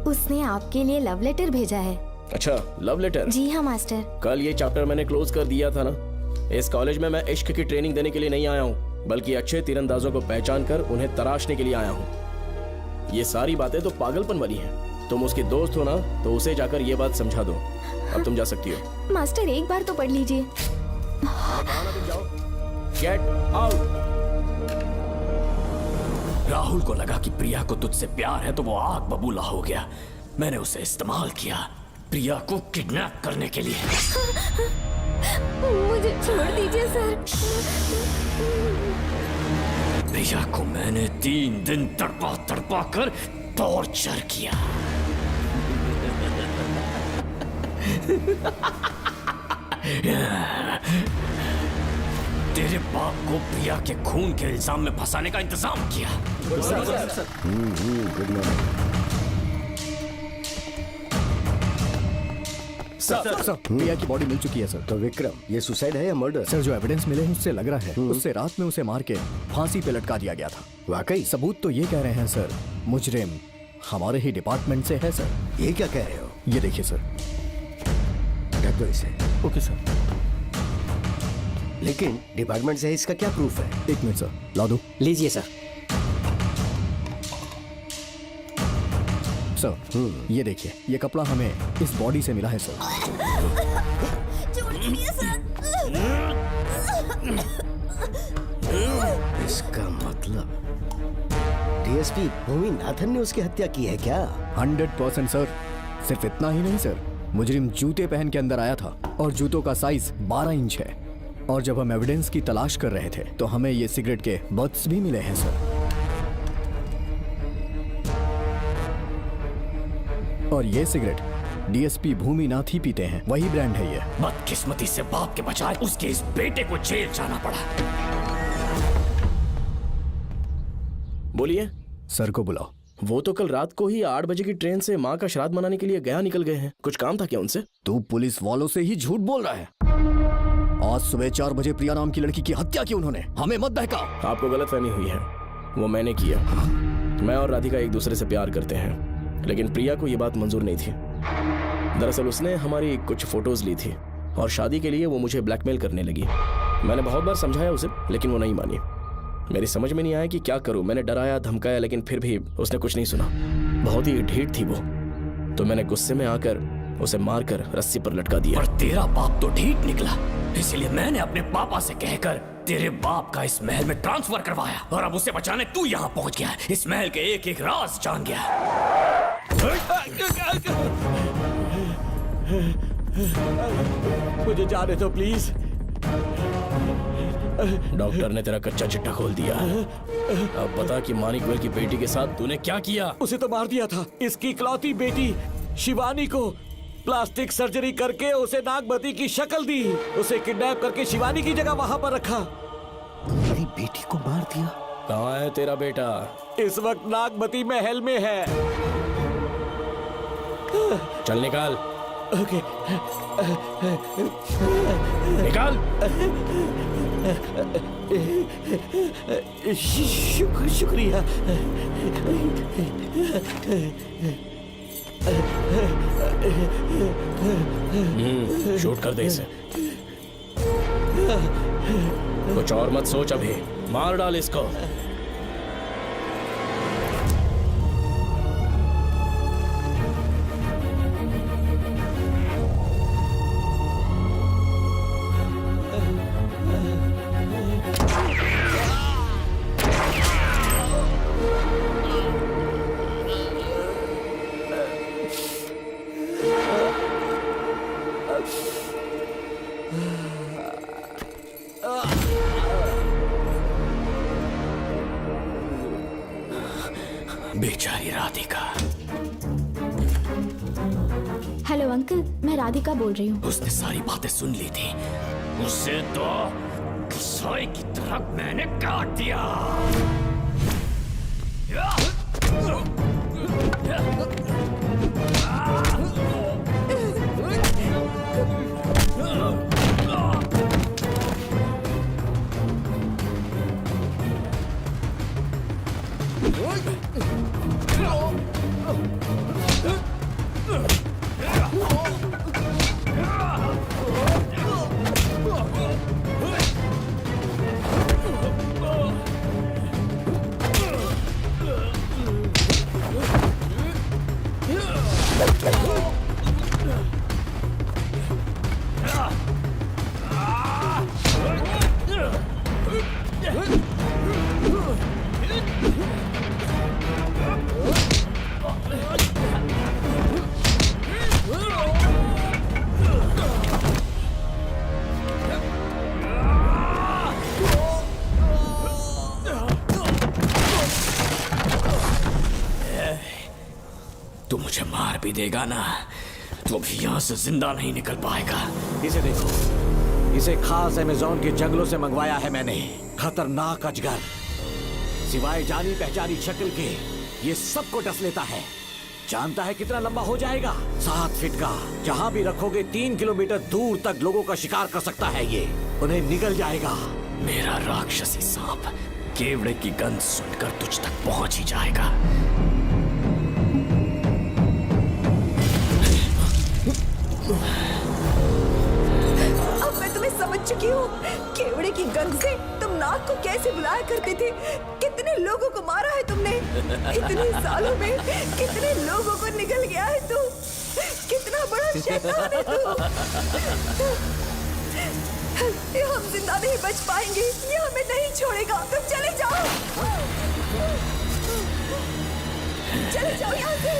उसने आपके लिए लव लेटर भेजा है। अच्छा, लव लेटर? जी हाँ मास्टर। कल ये चैप्टर मैंने क्लोज कर दिया था ना। इस कॉलेज में मैं इश्क की ट्रेनिंग देने के लिए नहीं आया हूँ, बल्कि अच्छे तीरंदाजों को पहचान कर उन्हें तराशने के लिए आया हूँ। ये सारी बातें तो पागलपन वाली हैं। तुम उसकी दोस्त हो ना, तो उसे जाकर ये बात समझा दो। अब तुम जा सकती हो। मास्टर एक बार तो पढ़ लीजिए। Get out. राहुल को लगा कि प्रिया को तुझसे प्यार है तो वो आग बबूला हो गया। मैंने उसे इस्तेमाल किया प्रिया को किडनैप करने के लिए। मुझे छोड़ दीजिए सर। प्रिया को मैंने 3 दिन तड़पा तड़पा कर टॉर्चर किया। तेरे बाप को प्रिया के खून के इल्जाम में फंसाने का इंतजाम किया। गुड मॉर्निंग सर, प्रिया की बॉडी मिल चुकी है सर। तो विक्रम, ये सुसाइड है या मर्डर? सर, जो एविडेंस मिले हैं उससे लग रहा है उससे रात में उसे मार के फांसी पे लटका दिया गया था। वाकई? सबूत तो ये कह रहे हैं सर, मुजरिम हमारे ही डिपार्टमेंट से है सर। ये क्या कह रहे हो? ये देखिए सर। रख दो इसे। Okay sir. लेकिन डिपार्टमेंट से है, इसका क्या प्रूफ है? 1 मिनट सर, ला दो। लीजिए सर। सर, ये देखिए, ये कपड़ा हमें इस बॉडी से मिला है सर। इसका मतलब डीएसपी भूमि नाथन ने उसकी हत्या की है क्या? 100% सर। सिर्फ इतना ही नहीं सर, मुजरिम जूते पहन के अंदर आया था और जूतों का साइज 12 इंच है। और जब हम एविडेंस की तलाश कर रहे थे तो हमें ये सिगरेट के बट्स भी मिले हैं सर। और ये सिगरेट डीएसपी भूमि नाथ ही पीते हैं, वही ब्रांड है ये। बदकिस्मती से बाप के बजाय उसके इस बेटे को जेल जाना पड़ा। बोलिए। सर को बुलाओ। वो तो कल रात को ही 8 बजे की ट्रेन से माँ का श्राद्ध मनाने के लिए गया निकल गए हैं। कुछ काम था क्या उनसे? तू पुलिस वालों से ही झूठ बोल रहा है। आज सुबह 4 बजे प्रिया नाम की लड़की की हत्या की उन्होंने, हमें मत बहका। आपको गलतफहमी हुई है, वो मैंने किया। मैं और राधिका एक दूसरे से प्यार करते हैं, लेकिन प्रिया को ये बात मंजूर नहीं थी। दरअसल उसने हमारी कुछ फोटोज ली थी और शादी के लिए वो मुझे ब्लैकमेल करने लगी। मैंने बहुत बार समझाया उसे, लेकिन वो नहीं मानी। मेरी समझ में नहीं आया कि क्या करूं। मैंने डराया धमकाया, लेकिन फिर भी उसने कुछ नहीं सुना। बहुत ही ढीठ थी वो, तो मैंने गुस्से में आकर उसे मारकर रस्सी पर लटका दिया। और तेरा बाप तो ढीठ निकला, इसलिए मैंने अपने पापा से कहकर तेरे बाप का इस महल में ट्रांसफर करवाया। और अब उसे बचाने तू यहाँ पहुँच गया है। इस महल के एक एक राज जान गया है। मुझे जाने दो प्लीज। डॉक्टर ने तेरा कच्चा चिट्ठा खोल दिया। अब बता कि मानिकवेल की बेटी के साथ तूने क्या किया? उसे तो मार दिया था। इसकी इकलौती बेटी शिवानी को प्लास्टिक सर्जरी करके उसे नागमती की शक्ल दी। उसे किडनैप करके शिवानी की जगह वहां पर रखा। मेरी बेटी को मार दिया? कहाँ है तेरा बेटा? इस वक्त नागमती महल में है। चल निकाल। ओके। निकाल। शुक्रिया। शूट कर दे इसे। कुछ और मत सोच, अभी मार डाल इसको। बेचारी राधिका। हेलो अंकल, मैं राधिका बोल रही हूँ। उसने सारी बातें सुन ली थी। उसे तो कसाई की तरह मैंने काट दिया। भी देगा ना तो भी यहाँ से जिंदा नहीं निकल पाएगा। इसे देखो, इसे खास अमेज़न के जंगलों से मंगवाया है मैंने। खतरनाक अजगर, सिवाय जानी पहचानी शक्ल के ये सबको डस लेता है। जानता है कितना लंबा हो जाएगा? 7 फीट का। जहाँ भी रखोगे 3 किलोमीटर दूर तक लोगों का शिकार कर सकता है ये। उन्हें निगल जाएगा। मेरा राक्षसी सांप केवड़े की गंध सुनकर तुझ तक पहुंच ही जाएगा। अब मैं तुम्हें समझ चुकी हूँ। केवड़े की गंध से तुम नाग को कैसे बुलाया करते थे। कितने लोगों को मारा है तुमने। इतने सालों में कितने लोगों को निगल गया है तू। कितना बड़ा शैतान है तू। हम जिंदा नहीं बच पाएंगे। ये हमें नहीं छोड़ेगा। तुम चले जाओ, चले जाओ यहाँ से।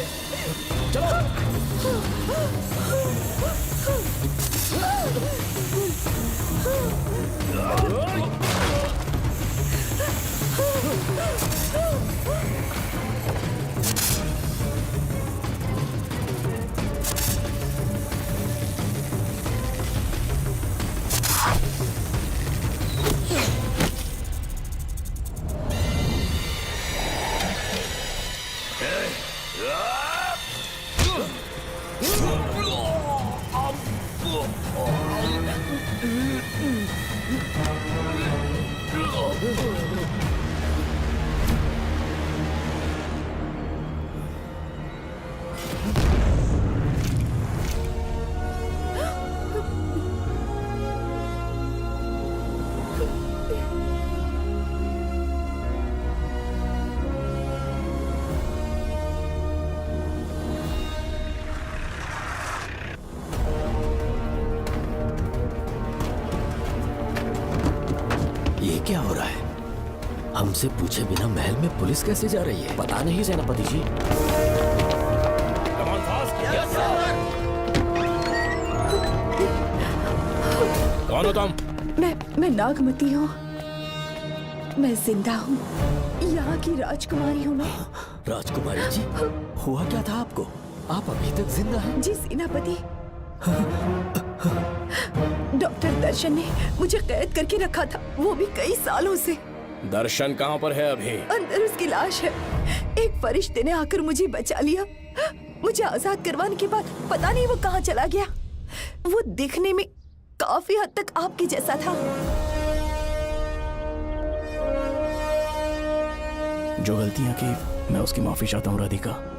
क्या हो रहा है? हमसे पूछे बिना महल में पुलिस कैसे जा रही है? पता नहीं सेनापति जी। कौन हो तुम? मैं नागमती हूँ। मैं जिंदा हूँ। यहाँ की राजकुमारी हूँ मैं। राजकुमारी जी, हुआ क्या था आपको? आप अभी तक जिंदा हैं? जी सेनापति। डॉक्टर दर्शन ने मुझे कैद करके रखा था, वो भी कई सालों से। दर्शन कहाँ पर है अभी? अंदर उसकी लाश है। एक फरिश्ते ने आकर मुझे बचा लिया। मुझे आजाद करवाने के बाद पता नहीं वो कहाँ चला गया। वो दिखने में काफी हद तक आपके जैसा था। जो गलतियां की मैं उसकी माफी चाहता हूँ राधिका।